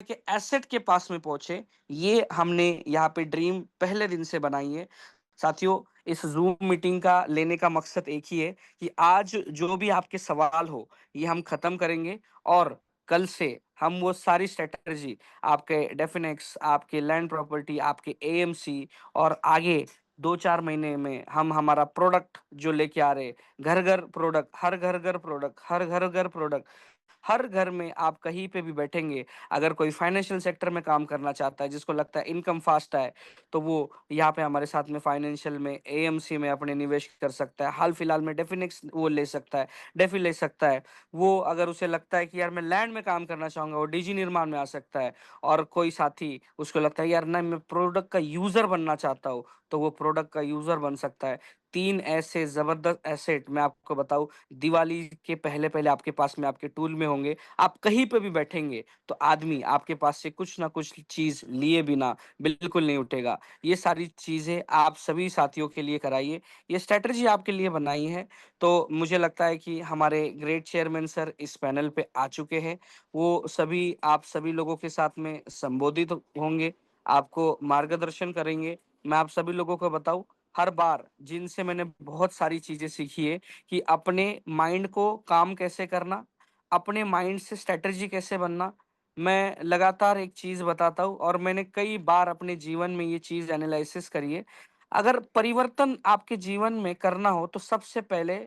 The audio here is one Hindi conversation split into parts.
के एसेट के पास में पहुँचे, ये हमने यहाँ पे ड्रीम पहले दिन से बनाई है। साथियों, इस ज़ूम मीटिंग का लेने का मकसद एक ही है कि आज जो भी आपके सवाल हो, ये हम खत्म करेंगे और कल से हम वो सारी स्ट्रैटेजी आपके डेफिनेक्स, आपके लैंड प्रॉपर्टी, आपके एएमसी और आगे 2-4 महीने में हम हमारा प्रोडक्ट जो लेके आ रहे हैं, घर-घर प्रोडक्ट, हर घर-घर प्रोडक्ट, हर घर-घर प्रोडक्ट, हर घर में आप कहीं पे भी बैठेंगे, अगर कोई फाइनेंशियल सेक्टर में काम करना चाहता है, जिसको लगता है इनकम फास्ट है, तो वो यहाँ पे हमारे साथ में फाइनेंशियल में, एएमसी में अपने निवेश कर सकता है। हाल-फिलहाल में डेफिनिक्स वो ले सकता है, डेफी ले सकता है। वो अगर उसे लगता है कि यार मैं लैंड में काम करना चाहूँगा, वो डीजी निर्माण में आ सकता है। और कोई साथी उसको लगता है यार नहीं मैं प्रोडक्ट का यूज़र बनना चाहता हूँ, तो वो प्रोडक्ट का यूज़र बन सकता है। 3 ऐसे ज़बरदस्त एसेट मैं आपको बताऊँ, दिवाली के पहले-पहले आपके पास में आपके टूल में होंगे। आप कहीं पे भी बैठेंगे, तो आदमी आपके पास से कुछ ना कुछ चीज़ लिए बिना बिल्कुल नहीं उठेगा। ये सारी चीज़ें आप सभी साथियों के लिए कराइए। ये स्ट्रैटेजी आपके लिए बनाई है, तो मुझे लगता है कि हमारे ग्रेट चेयरमैन सर इस पैनल पे आ चुके हैं। वो सभी आप सभी लोगों के साथ में संबोधित होंगे, आपको मार्गदर्शन करेंगे। मैं आप सभी लोगों को बताऊँ, हर बार जिनसे मैंने बहुत सारी चीज़ें सीखी है कि अपने माइंड को काम कैसे करना, अपने माइंड से स्ट्रैटेजी कैसे बनना। मैं लगातार एक चीज़ बताता हूँ और मैंने कई बार अपने जीवन में ये चीज़ एनालिसिस करी है। अगर परिवर्तन आपके जीवन में करना हो तो सबसे पहले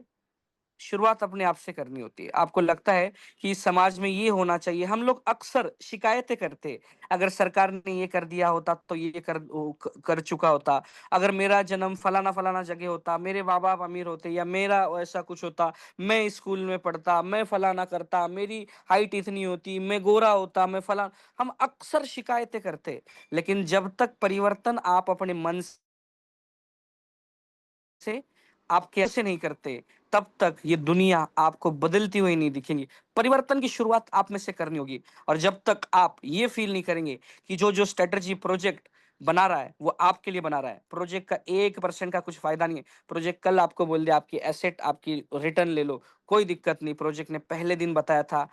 शुरुआत अपने आप से करनी होती है। आपको लगता है कि समाज में ये होना चाहिए, हम लोग अक्सर शिकायतें करते हैं, अगर सरकार ने ये कर दिया होता तो ये कर चुका होता। अगर मेरा जन्म फलाना-फलाना जगह होता, मेरे माँ-बाप अमीर होते या मेरा ऐसा कुछ होता, मैं स्कूल में पढ़ता, मैं फलाना करता, मेरी हाइट इतनी होती, मैं गोरा होता, मैं फला हम अक्सर शिकायतें करते हैं। लेकिन जब तक परिवर्तन आप अपने मन से आप कैसे नहीं करते, तब तक ये दुनिया आपको बदलती हुई नहीं दिखेंगी। परिवर्तन की शुरुआत आप में से करनी होगी और जब तक आप ये फ़ील नहीं करेंगे कि जो-जो स्ट्रैटेजी प्रोजेक्ट बना रहा है, वो आपके लिए बना रहा है। प्रोजेक्ट का 1% का कुछ फ़ायदा नहीं है। प्रोजेक्ट कल आपको बोल दिया आपकी एसेट आपकी रिटर्न ले लो, कोई दिक्कत नहीं। प्रोजेक्ट ने पहले दिन बताया था,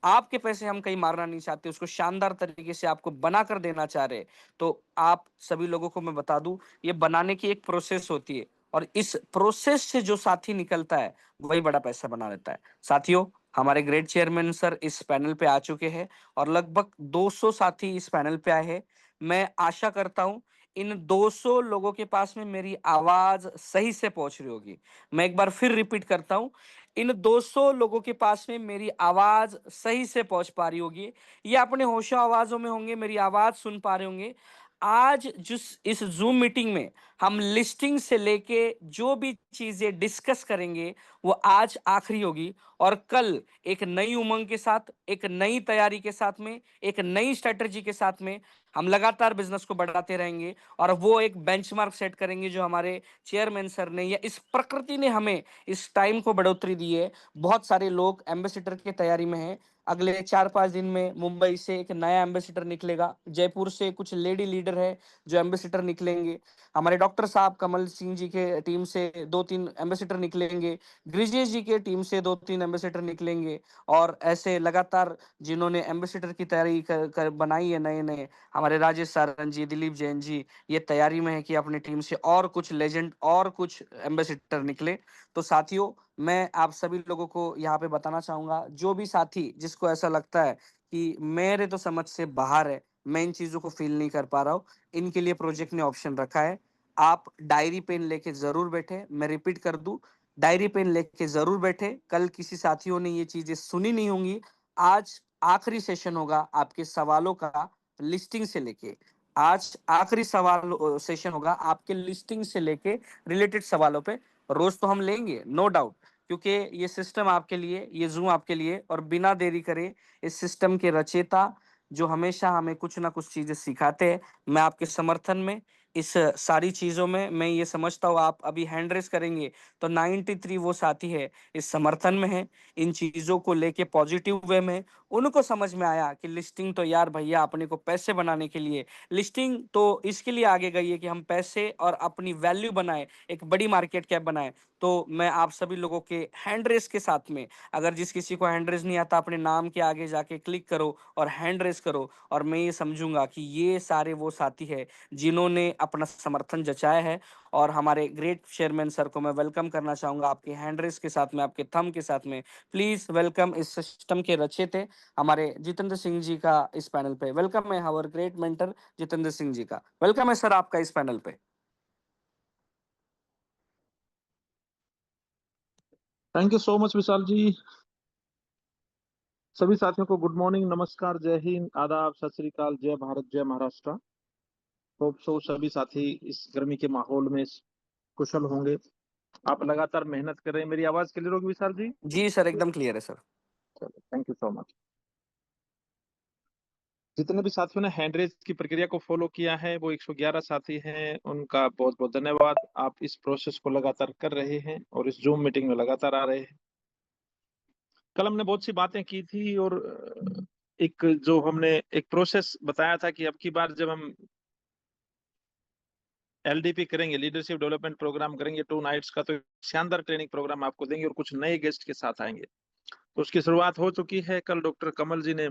आपके पैसे हम कहीं मारना नहीं चाहते, उसको शानदार तरीके से आपको बना कर देना चाह रहे हैं। तो आप सभी लोगों को मैं बता दूँ, ये बनाने की एक प्रोसेस होती है और इस प्रोसेस से जो साथी निकलता है, वही बड़ा पैसा बना लेता है। साथियों, हमारे ग्रेट चेयरमैन सर इस पैनल पे आ चुके हैं और लगभग 200 साथी इस पैनल पे आए हैं। मैं आशा करता हूँ, इन 200 लोगों के पास में मेरी आवाज़ सही से पहुँच रही होगी। मैं एक बार फिर रिपीट करता हूँ, इन 200 लोगों के पास में मेरी आवाज़ सही से पहुँच पा रही होगी। ये अपने होशो-आवाज़ों में होंगे, मेरी आवाज़ सुन पा रहे होंगे। आज जिस इस ज़ूम मीटिंग में हम लिस्टिंग से लेके जो भी चीज़ें डिस्कस करेंगे, वो आज आखिरी होगी और कल एक नई उमंग के साथ, एक नई तैयारी के साथ में, एक नई स्ट्रैटेजी के साथ में हम लगातार बिज़नेस को बढ़ाते रहेंगे और वो एक बेंचमार्क सेट करेंगे जो हमारे चेयरमैन सर ने या इस प्रकृति ने हमें इस टाइम को बढ़ोतरी दी है। बहुत सारे लोग एम्बेसडर की तैयारी में हैं। अगले 4-5 दिन में मुंबई से एक नया एम्बेसडर निकलेगा। जयपुर से कुछ लेडी लीडर है जो एम्बेसडर निकलेंगे। हमारे डॉक्टर साहब कमल सिंह जी के टीम से 2-3 एम्बेसडर निकलेंगे। ब्रिजेश जी के टीम से 2-3 एम्बेसडर निकलेंगे और ऐसे लगातार जिन्होंने एम्बेसडर की तैयारी कर बनाई है नए-नए, हमारे राजेश सारंग जी, दिलीप जैन जी, ये तैयारी में है कि अपनी टीम से और कुछ लेजेंड और कुछ एम्बेसडर निकले। तो साथियों, मैं आप सभी लोगों को यहाँ पे बताना चाहूँगा, जो भी साथी जिसको ऐसा लगता है कि मेरे तो समझ से बाहर है, मैं इन चीज़ों को फ़ील नहीं कर पा रहा हूँ, इनके लिए प्रोजेक्ट ने ऑप्शन रखा है। आप डायरी पेन लेके ज़रूर बैठें, मैं रिपीट कर दूँ, डायरी पेन लेके ज़रूर बैठें। कल किसी साथियों ने ये चीज़ें सुनी नहीं होंगी, आज आखिरी सेशन होगा आपके सवालों का लिस्टिंग से लेके। आज आखिरी सेशन होगा आपके लिस्टिंग से लेके रिलेटेड सवालों पे। रोज़ तो हम लेंगे, नो डाउट, क्योंकि ये सिस्टम आपके लिए, ये ज़ूम आपके लिए और बिना देरी करे इस सिस्टम के रचयिता जो हमेशा हमें कुछ ना कुछ चीज़ें सिखाते हैं, मैं आपके समर्थन में इस सारी चीज़ों में मैं ये समझता हूँ आप अभी हैंड रेज़ करेंगे तो 93 वो साथी है इस समर्थन में है, इन चीज़ों को लेके पॉज़िटिव वे में उनको समझ में आया कि लिस्टिंग तो यार भैया अपने को पैसे बनाने के लिए, लिस्टिंग तो इसके लिए आगे गई है कि हम पैसे और अपनी वैल्यू बनाएँ, एक बड़ी मार्केट कैप बनाएँ। तो मैं आप सभी लोगों के हैंड रेज़ के साथ में अगर जिस किसी को हैंड रेज़ नहीं आता अपने नाम के आगे जाके क्लिक करो और हैंड रेज़ करो और मैं ये समझूँगा कि ये सारे वो साथी हैं जिन्होंने अपना समर्थन जताया है और हमारे ग्रेट चेयरमैन सर को मैं वेलकम करना चाहूँगा आपके हैंड रेज़ के साथ में, आपके थंब के साथ में। प्लीज़ वेलकम इस सिस्टम के रचयिता हमारे जितेंद्र सिंह जी का इस पैनल पे। वेलकम है our great mentor Jitendra Singh ji का। वेलकम है सर आपका इस पैनल पे। Thank you so much Vishal ji. सभी साथियों को गुड मॉर्निंग, नमस्कार, जय हिंद, आदाब, सत श्री अकाल, जय भारत, जय महाराष्ट्र। होप सो सभी साथी इस गर्मी के माहौल में कुशल होंगे। आप लगातार मेहनत कर रहे हैं। मेरी आवाज क्लियर होगी विशाल जी? जी सर, एकदम क्लियर है सर। चलो, थैंक यू सो मच। जितने भी साथियों ने हैंड रेज की प्रक्रिया को फॉलो किया है वो 111 साथी हैं, उनका बहुत बहुत धन्यवाद। आप इस प्रोसेस को लगातार कर रहे हैं और इस जूम मीटिंग में लगातार आ रहे हैं। कल हमने बहुत सी बातें की थी और एक जो हमने एक प्रोसेस बताया था कि अब की बार जब हम एलडीपी करेंगे, लीडरशिप डेवलपमेंट प्रोग्राम करेंगे 2 नाइट्स का, तो शानदार ट्रेनिंग प्रोग्राम आपको देंगे और कुछ नए गेस्ट के साथ आएंगे। तो उसकी शुरुआत हो चुकी है। कल डॉक्टर कमल जी ने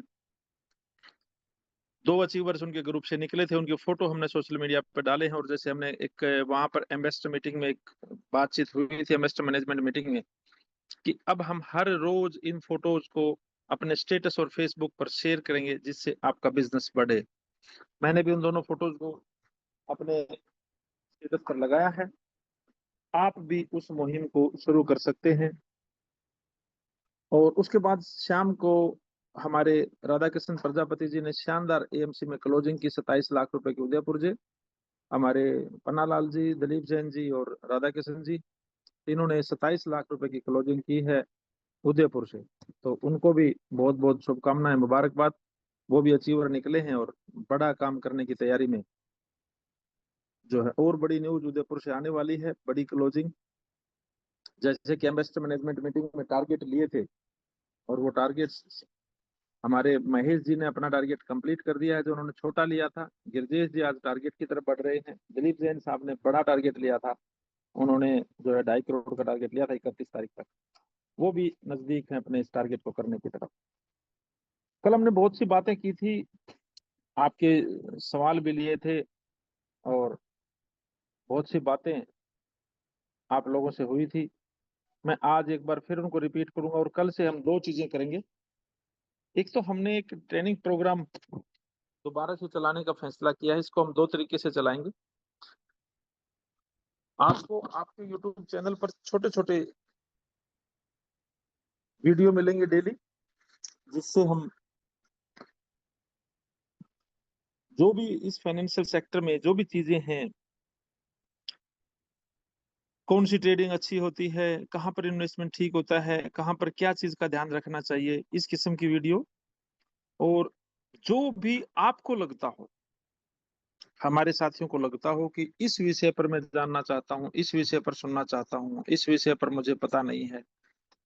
2 अचीवर्स उनके ग्रुप से निकले थे, उनकी फोटो हमने सोशल मीडिया पर डाले हैं। और जैसे हमने एक वहां पर एम्बेसडर मीटिंग में एक बातचीत हुई थी, एम्बेसडर मैनेजमेंट मीटिंग में, कि अब हम हर रोज इन फोटोज को अपने स्टेटस और फेसबुक पर शेयर करेंगे जिससे आपका बिजनेस बढ़े। मैंने भी उन दोनों फोटोज को अपने स्टेटस पर लगाया है। आप भी उस मुहिम को शुरू कर सकते हैं। और उसके बाद शाम को हमारे राधा कृष्ण प्रजापति जी ने शानदार एएमसी में क्लोजिंग की 27 लाख रुपए की उदयपुर से। हमारे पन्नालाल जी, दिलीप जैन जी और राधा कृष्ण जी, इन्होंने 27 लाख रुपए की क्लोजिंग की है उदयपुर से। तो उनको भी बहुत बहुत शुभकामनाएं, मुबारकबाद। वो भी अचीवर निकले हैं और बड़ा काम करने की तैयारी में जो है। और बड़ी न्यूज उदयपुर से आने वाली है, बड़ी क्लोजिंग। जैसे कि एम्बेसडर मैनेजमेंट मीटिंग में टारगेट लिए थे और वो टारगेट हमारे महेश जी ने अपना टारगेट कंप्लीट कर दिया है जो उन्होंने छोटा लिया था। गिरजेश जी आज टारगेट की तरफ बढ़ रहे हैं। दिलीप जैन साहब ने बड़ा टारगेट लिया था, उन्होंने जो है 2.5 करोड़ का टारगेट लिया था 31 तारीख तक, वो भी नजदीक है अपने इस टारगेट को करने की तरफ। कल हमने बहुत सी बातें की थी, आपके सवाल भी लिए थे और बहुत सी बातें आप लोगों से हुई थी। मैं आज एक बार फिर उनको रिपीट करूंगा। और कल से हम 2 चीजें करेंगे। एक तो हमने एक ट्रेनिंग प्रोग्राम दोबारा से चलाने का फैसला किया है। इसको हम 2 तरीके से चलाएंगे। आपको आपके यूट्यूब चैनल पर छोटे छोटे वीडियो मिलेंगे डेली, जिससे हम जो भी इस फाइनेंशियल सेक्टर में जो भी चीजें हैं, कौन सी ट्रेडिंग अच्छी होती है, कहाँ पर इन्वेस्टमेंट ठीक होता है, कहाँ पर क्या चीज का ध्यान रखना चाहिए, इस किस्म की वीडियो। और जो भी आपको लगता हो, हमारे साथियों को लगता हो कि इस विषय पर मैं जानना चाहता हूँ, इस विषय पर सुनना चाहता हूँ, इस विषय पर मुझे पता नहीं है,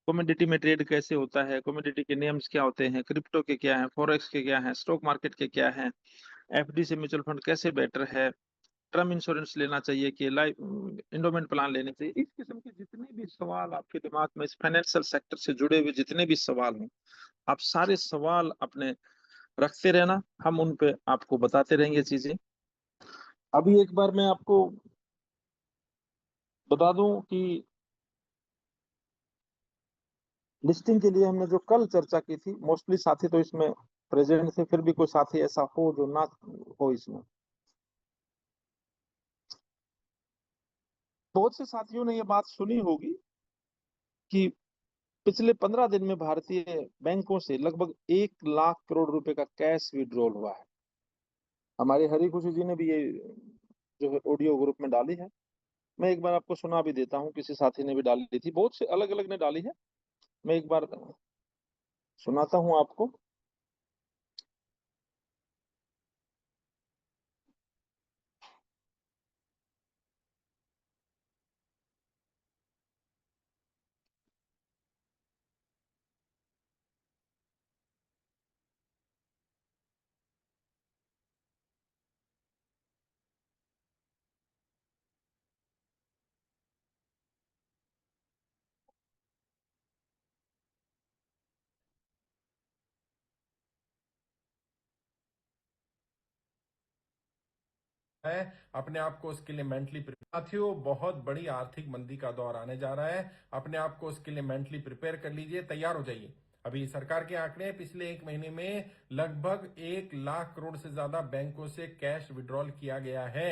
कमोडिटी में ट्रेड कैसे होता है, कमोडिटी के नेम्स क्या होते हैं, क्रिप्टो के क्या है, फॉरेक्स के क्या है, स्टॉक मार्केट के क्या है, एफडी से म्यूचुअल फंड कैसे बेटर है, टर्म इंश्योरेंस लेना चाहिए कि लाइफ इंडोमेंट प्लान लेने चाहिए, इस किस्म के जितने भी सवाल आपके दिमाग में इस फाइनेंशियल सेक्टर से जुड़े हुए जितने भी सवाल हों, आप सारे सवाल अपने रखते रहना। हम उन पे आपको बताते रहेंगे चीजें। अभी एक बार मैं आपको बता दूं कि लिस्टिंग के लिए हमने जो कल चर्चा की थी, मोस्टली साथी तो इसमें प्रेजेंट थे, फिर भी कोई साथी ऐसा हो जो ना हो इसमें। बहुत से साथियों ने ये बात सुनी होगी कि पिछले 15 दिन में भारतीय बैंकों से लगभग 1 लाख करोड़ रुपए का कैश विड्रॉल हुआ है। हमारे हरी खुशी जी ने भी ये जो है ऑडियो ग्रुप में डाली है। मैं एक बार आपको सुना भी देता हूँ, किसी साथी ने भी डाली थी, बहुत से अलग अलग ने डाली है। मैं एक बार सुनाता हूँ आपको। है, अपने आप को उसके लिए मेंटली साथियों, बहुत बड़ी आर्थिक मंदी का दौर आने जा रहा है। अपने आप को उसके लिए मेंटली प्रिपेयर कर लीजिए, तैयार हो जाइए। अभी सरकार के आंकड़े पिछले एक महीने में लगभग 1 लाख करोड़ से ज्यादा बैंकों से कैश विड्रॉल किया गया है।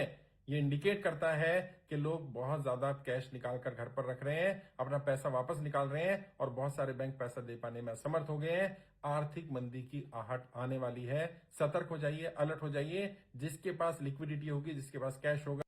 ये इंडिकेट करता है कि लोग बहुत ज्यादा कैश निकाल कर घर पर रख रहे हैं, अपना पैसा वापस निकाल रहे हैं, और बहुत सारे बैंक पैसा दे पाने में असमर्थ हो गए हैं। आर्थिक मंदी की आहट आने वाली है। सतर्क हो जाइए, अलर्ट हो जाइए। जिसके पास लिक्विडिटी होगी, जिसके पास कैश होगा,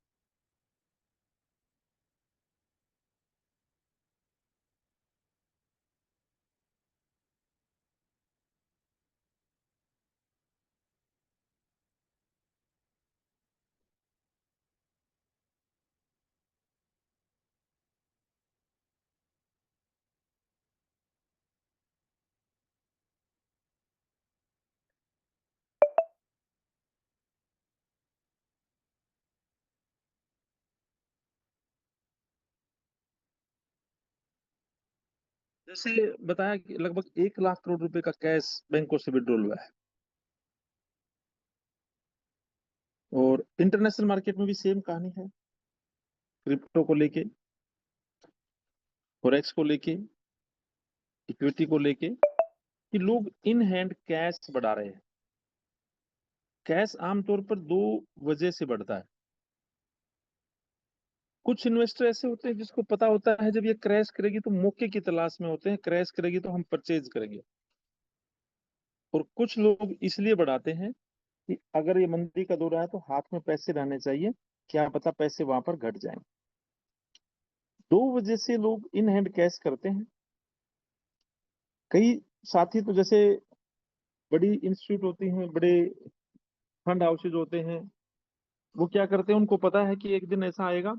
जैसे बताया कि लगभग 1 लाख करोड़ रुपए का कैश बैंकों से विड्रॉल हुआ है, और इंटरनेशनल मार्केट में भी सेम कहानी है। क्रिप्टो को लेके, फॉरेक्स को लेके, इक्विटी को लेके, कि लोग इन हैंड कैश बढ़ा रहे हैं। कैश आमतौर पर दो वजह से बढ़ता है। कुछ इन्वेस्टर ऐसे होते हैं जिसको पता होता है जब ये क्रैश करेगी तो मौके की तलाश में होते हैं, क्रैश करेगी तो हम परचेज करेंगे। और कुछ लोग इसलिए बढ़ाते हैं कि अगर ये मंदी का दौर आए तो हाथ में पैसे रहने चाहिए, क्या पता पैसे वहां पर घट जाएं। दो वजह से लोग इन हैंड कैश करते हैं। कई साथी तो जैसे बड़ी इंस्टीट्यूट होती हैं, बड़े फंड हाउसेज होते हैं, वो क्या करते हैं, उनको पता है कि एक दिन ऐसा आएगा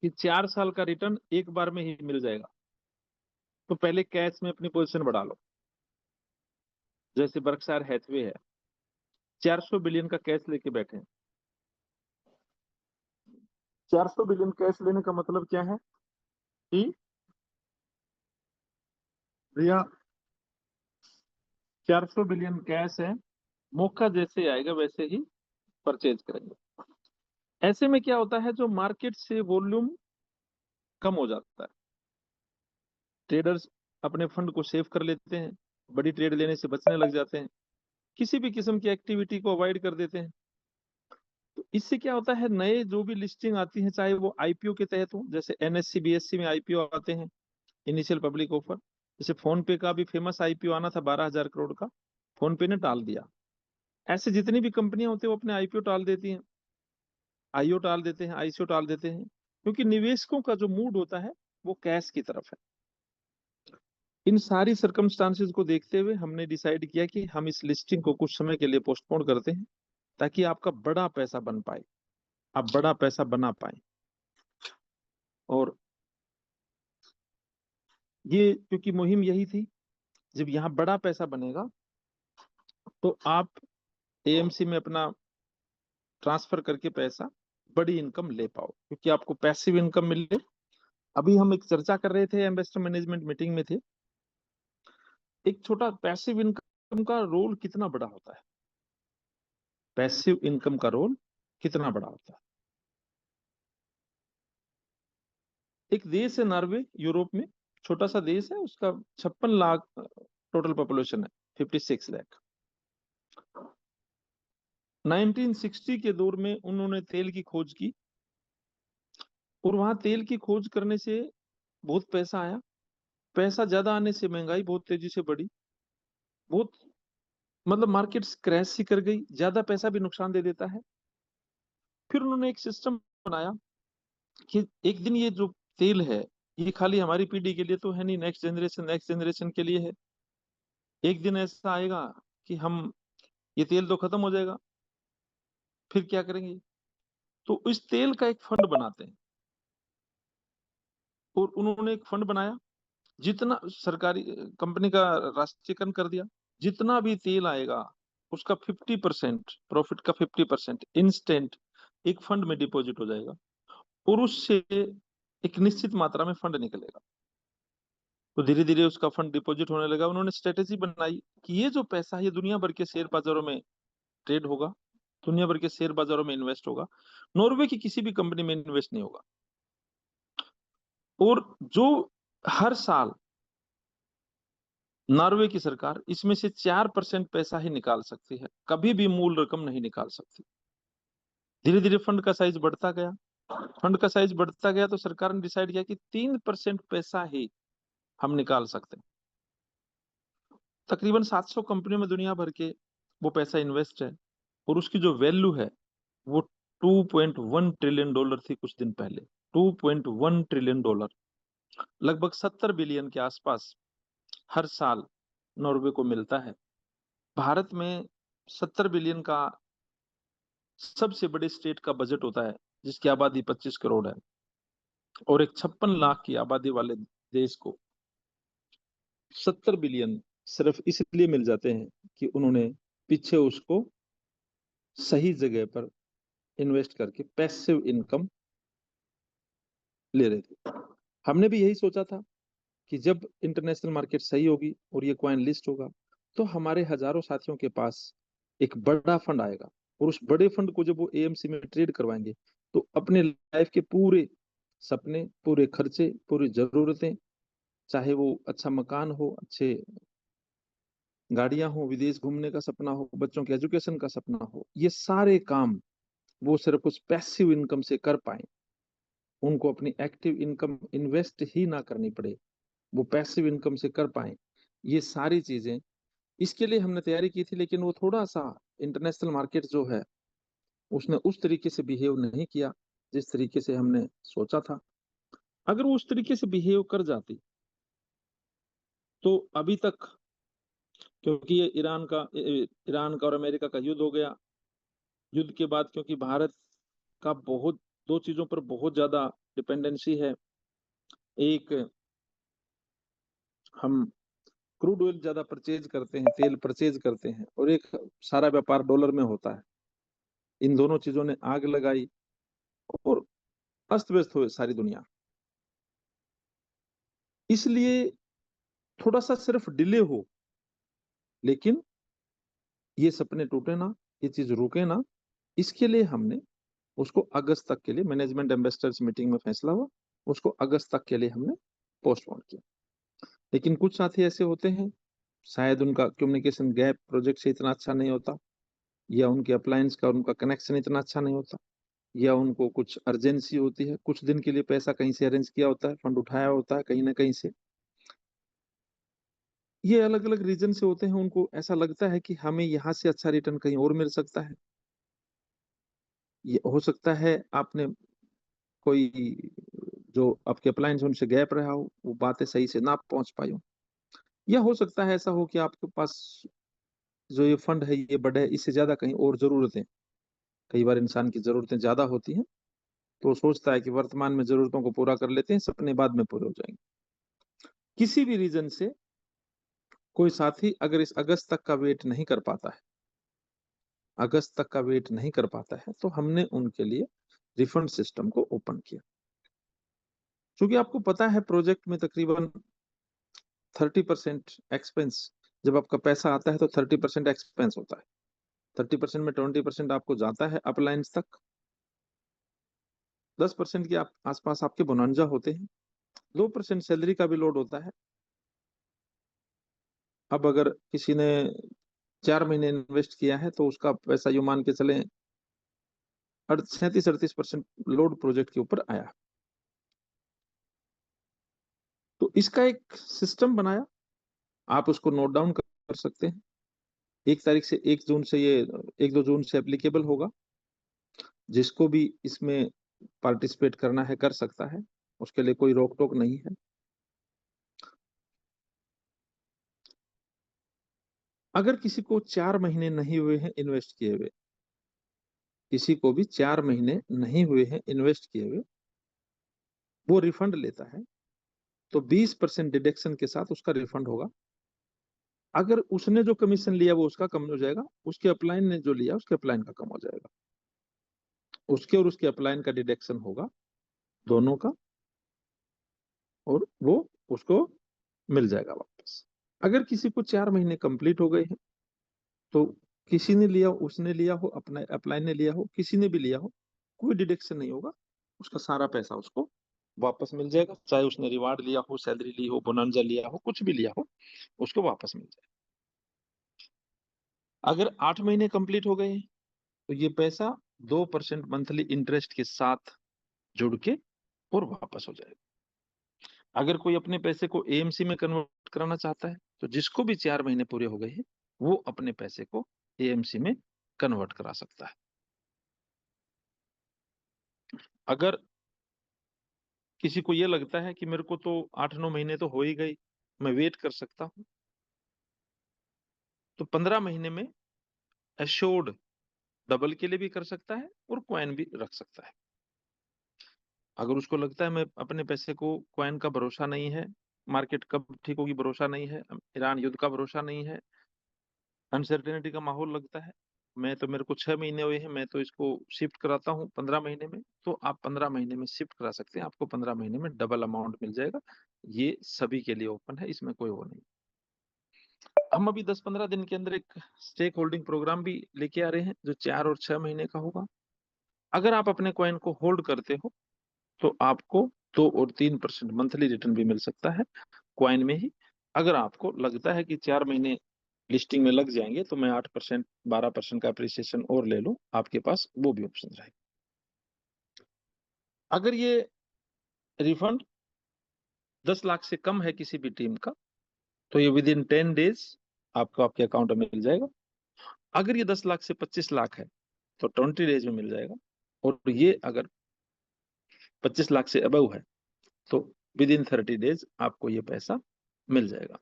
कि 4 साल का रिटर्न एक बार में ही मिल जाएगा, तो पहले कैश में अपनी पोजीशन बढ़ा लो। जैसे बर्कशायर हैथवे है, 400 बिलियन का कैश लेके बैठे हैं। 400 बिलियन कैश लेने का मतलब क्या है कि भैया 400 बिलियन कैश है, मौका जैसे आएगा वैसे ही परचेज करेंगे। ऐसे में क्या होता है, जो मार्केट से वॉल्यूम कम हो जाता है, ट्रेडर्स अपने फंड को सेव कर लेते हैं, बड़ी ट्रेड लेने से बचने लग जाते हैं, किसी भी किस्म की एक्टिविटी को अवॉइड कर देते हैं। तो इससे क्या होता है, नए जो भी लिस्टिंग आती है, चाहे वो आईपीओ के तहत हो, जैसे एनएससी बीएससी में आईपीओ आते हैं, इनिशियल पब्लिक ऑफर। जैसे फोन पे का भी फेमस आईपीओ आना था 12,000 करोड़ का, फोन पे ने टाल दिया। ऐसे जितनी भी कंपनियां होती है वो अपने आईपीओ टाल देती हैं, आईओ टाल देते हैं, आईसीओ टाल देते हैं, क्योंकि निवेशकों का जो मूड होता है वो कैश की तरफ है। इन सारी सर्कमस्टांसेस को देखते हुए हमने डिसाइड किया कि हम इस लिस्टिंग को कुछ समय के लिए पोस्टपोन करते हैं, ताकि आपका बड़ा पैसा बन पाए, आप बड़ा पैसा बना पाए। और ये क्योंकि मुहिम यही थी, जब यहाँ बड़ा पैसा बनेगा तो आप एएमसी में अपना ट्रांसफर करके पैसा, बड़ी इनकम ले पाओ, क्योंकि आपको पैसिव इनकम मिले। अभी हम एक चर्चा कर रहे थे, इन्वेस्टर मैनेजमेंट मीटिंग में थे, एक छोटा पैसिव इनकम का रोल कितना बड़ा होता है, पैसिव इनकम का रोल कितना बड़ा होता है। एक देश है नॉर्वे, यूरोप में, छोटा सा देश है, उसका 56 लाख टोटल पॉपुलेशन है, 56 लाख। 1960 के दौर में उन्होंने तेल की खोज की, और वहां तेल की खोज करने से बहुत पैसा आया। पैसा ज्यादा आने से महंगाई बहुत तेजी से बढ़ी, बहुत, मतलब मार्केट क्रैश सी कर गई, ज्यादा पैसा भी नुकसान दे देता है। फिर उन्होंने एक सिस्टम बनाया कि एक दिन ये जो तेल है, ये खाली हमारी पीढ़ी के लिए तो है नहीं, नेक्स्ट जनरेशन के लिए है। एक दिन ऐसा आएगा कि हम, ये तेल तो खत्म हो जाएगा, फिर क्या करेंगे। तो इस तेल का एक फंड बनाते हैं, और उन्होंने एक फंड बनाया, जितना सरकारी कंपनी का राष्ट्रीयकरण कर दिया, जितना भी तेल आएगा उसका 50%, प्रॉफिट का 50% इंस्टेंट एक फंड में डिपॉजिट हो जाएगा, और उससे एक निश्चित मात्रा में फंड निकलेगा। तो धीरे धीरे उसका फंड डिपॉजिट होने लगा। उन्होंने स्ट्रेटेजी बनाई कि ये जो पैसा है ये दुनिया भर के शेयर बाजारों में ट्रेड होगा, दुनिया भर के शेयर बाजारों में इन्वेस्ट होगा, नॉर्वे की किसी भी कंपनी में इन्वेस्ट नहीं होगा। और जो हर साल नॉर्वे की सरकार इसमें से 4% पैसा ही निकाल सकती है, कभी भी मूल रकम नहीं निकाल सकती। धीरे धीरे फंड का साइज बढ़ता गया, फंड का साइज बढ़ता गया तो सरकार ने डिसाइड किया कि 3% पैसा ही हम निकाल सकते हैं। तकरीबन 700 कंपनियों में दुनिया भर के वो पैसा इन्वेस्ट है, और उसकी जो वैल्यू है वो $2.1 ट्रिलियन थी कुछ दिन पहले। $2.1 ट्रिलियन, लगभग 70 बिलियन के आसपास हर साल नॉर्वे को मिलता है। भारत में 70 बिलियन का सबसे बड़े स्टेट का बजट होता है, जिसकी आबादी 25 करोड़ है, और एक 56 लाख की आबादी वाले देश को 70 बिलियन सिर्फ इसलिए मिल जाते हैं कि उन्होंने पीछे उसको सही जगह पर इन्वेस्ट करके पैसिव इनकम ले रहे थे। हमने भी यही सोचा था कि जब इंटरनेशनल मार्केट सही होगी और ये कॉइन लिस्ट होगा, तो हमारे हजारों साथियों के पास एक बड़ा फंड आएगा, और उस बड़े फंड को जब वो एएमसी में ट्रेड करवाएंगे, तो अपने लाइफ के पूरे सपने, पूरे खर्चे, पूरी जरूरतें, चाहे वो अच्छा मकान हो, अच्छे गाड़ियां हो, विदेश घूमने का सपना हो, बच्चों के एजुकेशन का सपना हो, ये सारे काम वो सिर्फ उस पैसिव इनकम से कर पाए। उनको अपनी एक्टिव इनकम इन्वेस्ट ही ना करनी पड़े, वो पैसिव इनकम से कर पाए। ये सारी चीजें, इसके लिए हमने तैयारी की थी, लेकिन वो थोड़ा सा इंटरनेशनल मार्केट जो है उसने उस तरीके से बिहेव नहीं किया जिस तरीके से हमने सोचा था। अगर वो उस तरीके से बिहेव कर जाती तो अभी तक, क्योंकि ये ईरान का और अमेरिका का युद्ध हो गया, युद्ध के बाद क्योंकि भारत का बहुत दो चीजों पर बहुत ज्यादा डिपेंडेंसी है। एक, हम क्रूड ऑयल ज्यादा परचेज करते हैं, तेल परचेज करते हैं, और एक, सारा व्यापार डॉलर में होता है। इन दोनों चीजों ने आग लगाई और अस्त व्यस्त हुई सारी दुनिया। इसलिए थोड़ा सा सिर्फ डिले हो, लेकिन ये सपने टूटे ना, ये चीज रुके ना, इसके लिए हमने उसको अगस्त तक के लिए, मैनेजमेंट एम्बेसडर्स मीटिंग में फैसला हुआ, उसको अगस्त तक के लिए हमने पोस्टपोन किया। लेकिन कुछ साथी ऐसे होते हैं, शायद उनका कम्युनिकेशन गैप प्रोजेक्ट से इतना अच्छा नहीं होता, या उनके अप्लायंस का उनका कनेक्शन इतना अच्छा नहीं होता, या उनको कुछ अर्जेंसी होती है, कुछ दिन के लिए पैसा कहीं से अरेंज किया होता है, फंड उठाया होता है कहीं ना कहीं से। ये अलग अलग रीजन से होते हैं, उनको ऐसा लगता है कि हमें यहाँ से अच्छा रिटर्न कहीं और मिल सकता है। ये हो सकता है आपने कोई जो आपके अप्लायंस उनसे गैप रहा हो, वो बातें सही से ना पहुंच पाई हो, या हो सकता है ऐसा हो कि आपके पास जो ये फंड है ये बढ़े, इससे ज्यादा कहीं और जरूरतें, कई बार इंसान की जरूरतें ज्यादा होती हैं, तो वो सोचता है कि वर्तमान में जरूरतों को पूरा कर लेते हैं, सपने बाद में पूरे हो जाएंगे। किसी भी रीजन से कोई साथी अगर इस अगस्त तक का वेट नहीं कर पाता है, अगस्त तक का वेट नहीं कर पाता है, तो हमने उनके लिए रिफंड सिस्टम को ओपन किया। क्योंकि आपको पता है प्रोजेक्ट में तकरीबन 30% एक्सपेंस, जब आपका पैसा आता है तो 30% एक्सपेंस होता है। 30% में 20% आपको जाता है अपलायंस तक, 10% के आसपास आपके बोनंजा होते हैं, 2% सैलरी का भी लोड होता है। अब अगर किसी ने 4 महीने इन्वेस्ट किया है तो उसका पैसा यू मान के चले 37-38% लोड प्रोजेक्ट के ऊपर आया। तो इसका एक सिस्टम बनाया, आप उसको नोट डाउन कर सकते हैं। 1 तारीख से 1 जून से ये 1-2 जून से एप्लीकेबल होगा। जिसको भी इसमें पार्टिसिपेट करना है कर सकता है, उसके लिए कोई रोक टोक नहीं है। अगर किसी को 4 महीने नहीं हुए हैं इन्वेस्ट किए हुए, किसी को भी 4 महीने नहीं हुए हैं इन्वेस्ट किए हुए, वो रिफंड लेता है तो 20% डिडक्शन के साथ उसका रिफंड होगा। अगर उसने जो कमीशन लिया वो उसका कम हो जाएगा, उसके अपलाइन ने जो लिया उसके अपलाइन का कम हो जाएगा, उसके और उसके अपलाइन का डिडक्शन होगा दोनों का, और वो उसको मिल जाएगा वापस। अगर किसी को 4 महीने कंप्लीट हो गए हैं तो किसी ने लिया, उसने लिया हो, अपना अपलाइन ने लिया हो, किसी ने भी लिया हो, कोई डिडक्शन नहीं होगा। उसका सारा पैसा उसको वापस मिल जाएगा, चाहे उसने रिवार्ड लिया हो, सैलरी ली हो, बोनंजा लिया हो, कुछ भी लिया हो, उसको वापस मिल जाएगा। अगर 8 महीने कंप्लीट हो गए तो ये पैसा 2% मंथली इंटरेस्ट के साथ जुड़ के और वापस हो जाएगा। अगर कोई अपने पैसे को एएमसी में कन्वर्ट कराना चाहता है तो जिसको भी 4 महीने पूरे हो गए हैं वो अपने पैसे को एएमसी में कन्वर्ट करा सकता है। अगर किसी को ये लगता है कि मेरे को तो 8-9 महीने तो हो ही गई, मैं वेट कर सकता हूं, तो 15 महीने में एश्योर्ड डबल के लिए भी कर सकता है और कॉइन भी रख सकता है। अगर उसको लगता है मैं अपने पैसे को, कॉइन का भरोसा नहीं है, मार्केट कब ठीक होगी भरोसा नहीं है, ईरान युद्ध का भरोसा नहीं है, अनसर्टेनिटी का माहौल लगता है, मैं तो, मेरे को 6 महीने हुए हैं, मैं तो इसको शिफ्ट कराता हूँ 15 महीने में, तो आप 15 महीने में शिफ्ट करा सकते हैं, आपको 15 महीने में डबल अमाउंट मिल जाएगा। ये सभी के लिए ओपन है, इसमें कोई वो नहीं। हम अभी 10-15 दिन के अंदर एक स्टेक होल्डिंग प्रोग्राम भी लेके आ रहे हैं जो 4 और 6 महीने का होगा। अगर आप अपने कॉइन को होल्ड करते हो तो आपको 2 और 3% मंथली रिटर्न भी मिल सकता है कॉइन में ही। अगर आपको लगता है कि 4 महीने लिस्टिंग में लग जाएंगे तो मैं 8% 12% का अप्रिसिएशन और ले लूं, आपके पास वो भी ऑप्शन रहेगा। अगर ये रिफंड 10 लाख से कम है किसी भी टीम का तो ये विद इन 10 डेज आपको आपके अकाउंट में मिल जाएगा। अगर ये 10 लाख से 25 लाख है तो 20 डेज में मिल जाएगा, और ये अगर 25 लाख से अबव है तो विद इन 30 डेज आपको ये पैसा मिल जाएगा।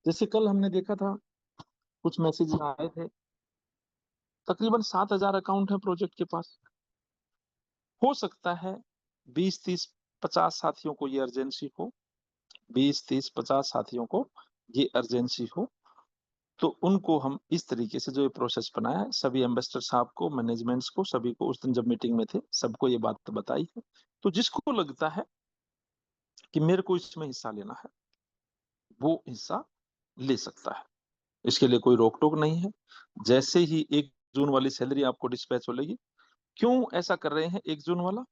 जैसे कल हमने देखा था, कुछ मैसेज आए थे, तकरीबन 7,000 अकाउंट है प्रोजेक्ट के पास। हो सकता है 20-30-50 साथियों को ये अर्जेंसी हो, 20-30-50 साथियों को ये अर्जेंसी हो, तो उनको हम इस तरीके से जो ये प्रोसेस बनाया है, सभी एम्बेसडर साहब को, मैनेजमेंट्स को, सभी को उस दिन जब मीटिंग में थे सबको ये बात बताई है। तो जिसको लगता है कि मेरे को इसमें हिस्सा लेना है वो हिस्सा ले सकता है, इसके लिए कोई रोक टोक नहीं है। जैसे ही 1 जून वाली सैलरी आपको डिस्पैच हो लेगी, क्यों ऐसा कर रहे हैं 1 जून वाला,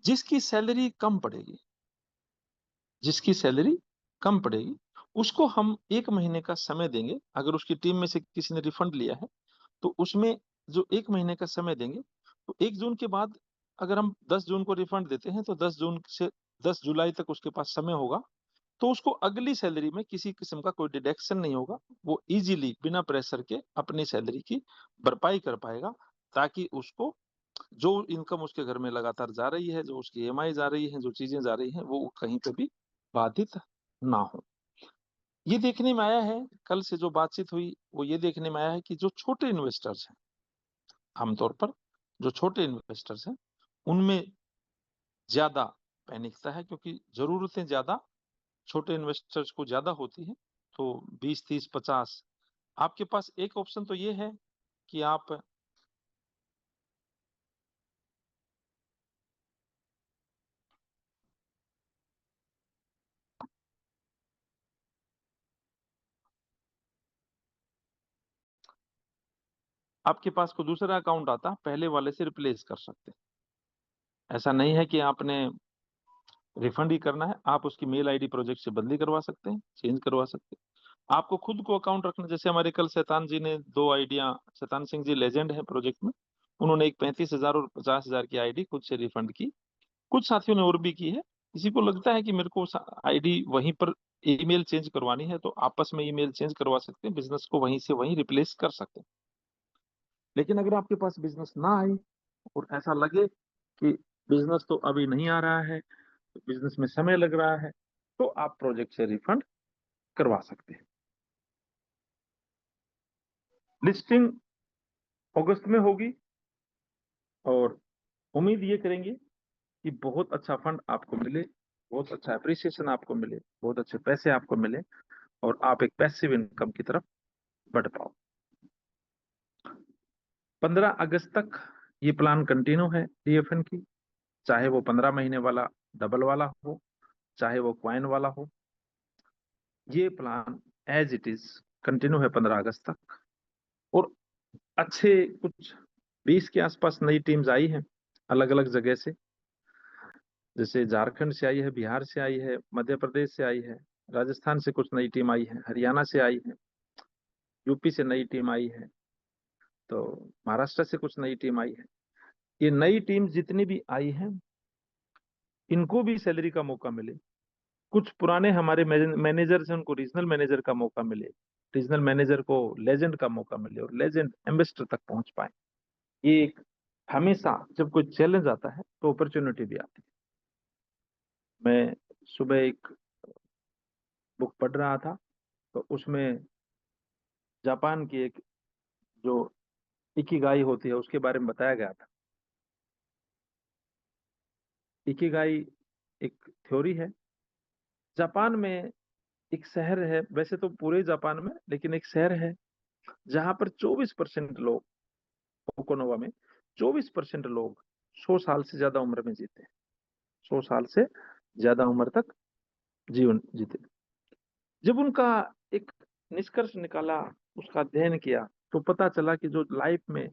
जिसकी सैलरी कम पड़ेगी, जिसकी सैलरी कम पड़ेगी उसको हम 1 महीने का समय देंगे। अगर उसकी टीम में से किसी ने रिफंड लिया है तो उसमें जो 1 महीने का समय देंगे, तो 1 जून के बाद अगर हम 10 जून को रिफंड देते हैं तो 10 जून से 10 जुलाई तक उसके पास समय होगा, तो उसको अगली सैलरी में किसी किस्म का कोई डिडक्शन नहीं होगा, वो इजीली बिना प्रेशर के अपनी सैलरी की भरपाई कर पाएगा, ताकि उसको जो इनकम उसके घर में लगातार जा रही है, जो उसकी ईएमआई जा रही है, जो चीजें जा रही हैं, वो कहीं पे भी बाधित ना हो। ये देखने में आया है, कल से जो बातचीत हुई वो ये देखने में आया है कि जो छोटे इन्वेस्टर्स हैं, आमतौर पर जो छोटे इन्वेस्टर्स हैं उनमें ज्यादा पैनिकता है, क्योंकि जरूरतें ज्यादा छोटे इन्वेस्टर्स को ज्यादा होती है। तो 20-30-50 आपके पास एक ऑप्शन तो ये है कि आपके पास कोई दूसरा अकाउंट आता, पहले वाले से रिप्लेस कर सकते हैं। ऐसा नहीं है कि आपने रिफंड ही करना है, आप उसकी मेल आईडी प्रोजेक्ट से बदली करवा सकते हैं, चेंज करवा सकते हैं। आपको खुद को अकाउंट रखना, जैसे हमारे कल शैतान जी ने 2 आइडिया, शैतान सिंह जी लेजेंड है प्रोजेक्ट में, उन्होंने एक 35,000 और 50,000 की आईडी खुद से रिफंड की। कुछ साथियों ने और भी की है। किसी को लगता है कि मेरे को आईडी वहीं पर ईमेल चेंज करवानी है तो आपस में ईमेल चेंज करवा सकते हैं, बिजनेस को वहीं से वहीं रिप्लेस कर सकते हैं। लेकिन अगर आपके पास बिजनेस ना आए और ऐसा लगे कि बिजनेस तो अभी नहीं आ रहा है, बिजनेस में समय लग रहा है, तो आप प्रोजेक्ट से रिफंड करवा सकते हैं। लिस्टिंग अगस्त में होगी और उम्मीद ये करेंगे कि बहुत अच्छा फंड आपको मिले, बहुत अच्छा अप्रिसिएशन आपको मिले, बहुत अच्छे पैसे आपको मिले और आप एक पैसिव इनकम की तरफ बढ़ पाओ। 15 अगस्त तक ये प्लान कंटिन्यू है डीएफएन की, चाहे वो 15 महीने वाला डबल वाला हो, चाहे वो क्वाइन वाला हो, ये plan as it is continue है 15 अगस्त तक। और अच्छे कुछ 20 के आसपास नई टीम्स आई हैं अलग अलग जगह से, जैसे झारखंड से आई है, बिहार से आई है, मध्य प्रदेश से आई है, राजस्थान से कुछ नई टीम आई है, हरियाणा से आई है, यूपी से नई टीम आई है, तो महाराष्ट्र से कुछ नई टीम आई है। ये नई टीम जितनी भी आई है इनको भी सैलरी का मौका मिले। कुछ पुराने हमारे मैनेजर हैं उनको रीजनल मैनेजर का मौका मिले, रीजनल मैनेजर को लेजेंड का मौका मिले और लेजेंड एम्बेसडर तक पहुंच पाए। ये एक हमेशा जब कोई चैलेंज आता है तो अपॉर्चुनिटी भी आती है। मैं सुबह एक बुक पढ़ रहा था तो उसमें जापान की एक जो इकिगाई होती है उसके बारे में बताया गया था। इकिगाई एक थ्योरी है। जापान में एक शहर है, वैसे तो पूरे जापान में, लेकिन एक शहर है जहां पर 24% लोग, ओकोनोवा में 24% लोग 100 साल से ज्यादा उम्र में जीते हैं। 100 साल से ज्यादा उम्र तक जीवन जीते। जब उनका एक निष्कर्ष निकाला, उसका अध्ययन किया, तो पता चला कि जो लाइफ में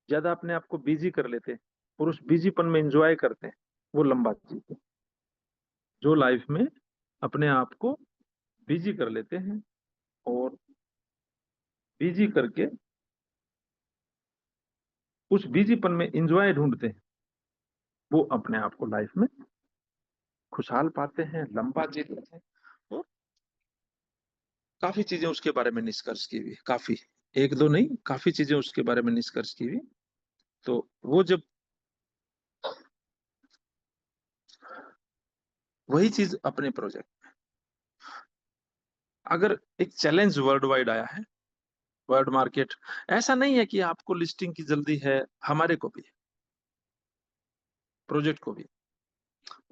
ज्यादा अपने आप को बिजी कर लेते हैं और उस बिजीपन में एंजॉय करते हैं वो लंबा जीते। जो लाइफ में अपने आप को बिजी कर लेते हैं और बिजी करके उस बिजीपन में एंजॉय ढूंढते हैं, वो अपने आप को लाइफ में खुशहाल पाते हैं, लंबा जीते हैं। और काफी चीजें उसके बारे में निष्कर्ष की हुई, काफी, एक दो नहीं, काफी चीजें उसके बारे में निष्कर्ष की हुई। तो वो जब वही चीज अपने प्रोजेक्ट, अगर एक चैलेंज वर्ल्ड वाइड आया है, वर्ल्ड मार्केट, ऐसा नहीं है कि आपको लिस्टिंग की जल्दी है, हमारे को भी, प्रोजेक्ट को भी।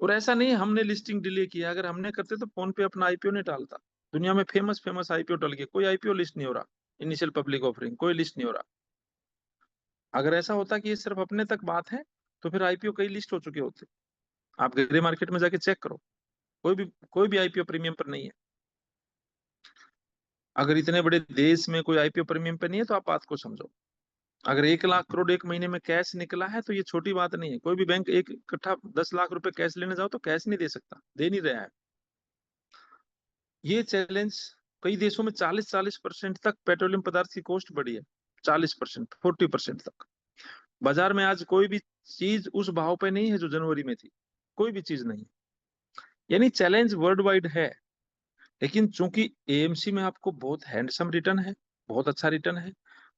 और ऐसा नहीं हमने लिस्टिंग डिले किया, अगर हमने करते तो फोन पे अपना आईपीओ नहीं डालता। दुनिया में फेमस फेमस आईपीओ डल गए, कोई आईपीओ लिस्ट नहीं हो रहा, इनिशियल पब्लिक ऑफरिंग कोई लिस्ट नहीं हो रहा। अगर ऐसा होता कि ये सिर्फ अपने तक बात है तो फिर आईपीओ कई लिस्ट हो चुके होते। आप ग्रे मार्केट में जाके चेक करो, कोई भी आईपीओ प्रीमियम पर नहीं है। अगर इतने बड़े देश में कोई आईपीओ प्रीमियम पर नहीं है तो आप बात को समझो। अगर 1 लाख करोड़ एक महीने में कैश निकला है तो ये छोटी बात नहीं है। कोई भी बैंक एक इकट्ठा 10 लाख रुपए कैश लेने जाओ तो कैश नहीं दे सकता, दे नहीं रहा है। ये चैलेंज, कई देशों में 40% तक पेट्रोलियम पदार्थ की कॉस्ट बढ़ी है, 40%, 40% तक। बाजार में आज कोई भी चीज उस भाव पे नहीं है जो जनवरी में थी, कोई भी चीज नहीं। यानी चैलेंज वर्ल्ड वाइड है। लेकिन चूंकि एएमसी में आपको बहुत हैंडसम रिटर्न है, बहुत अच्छा रिटर्न है।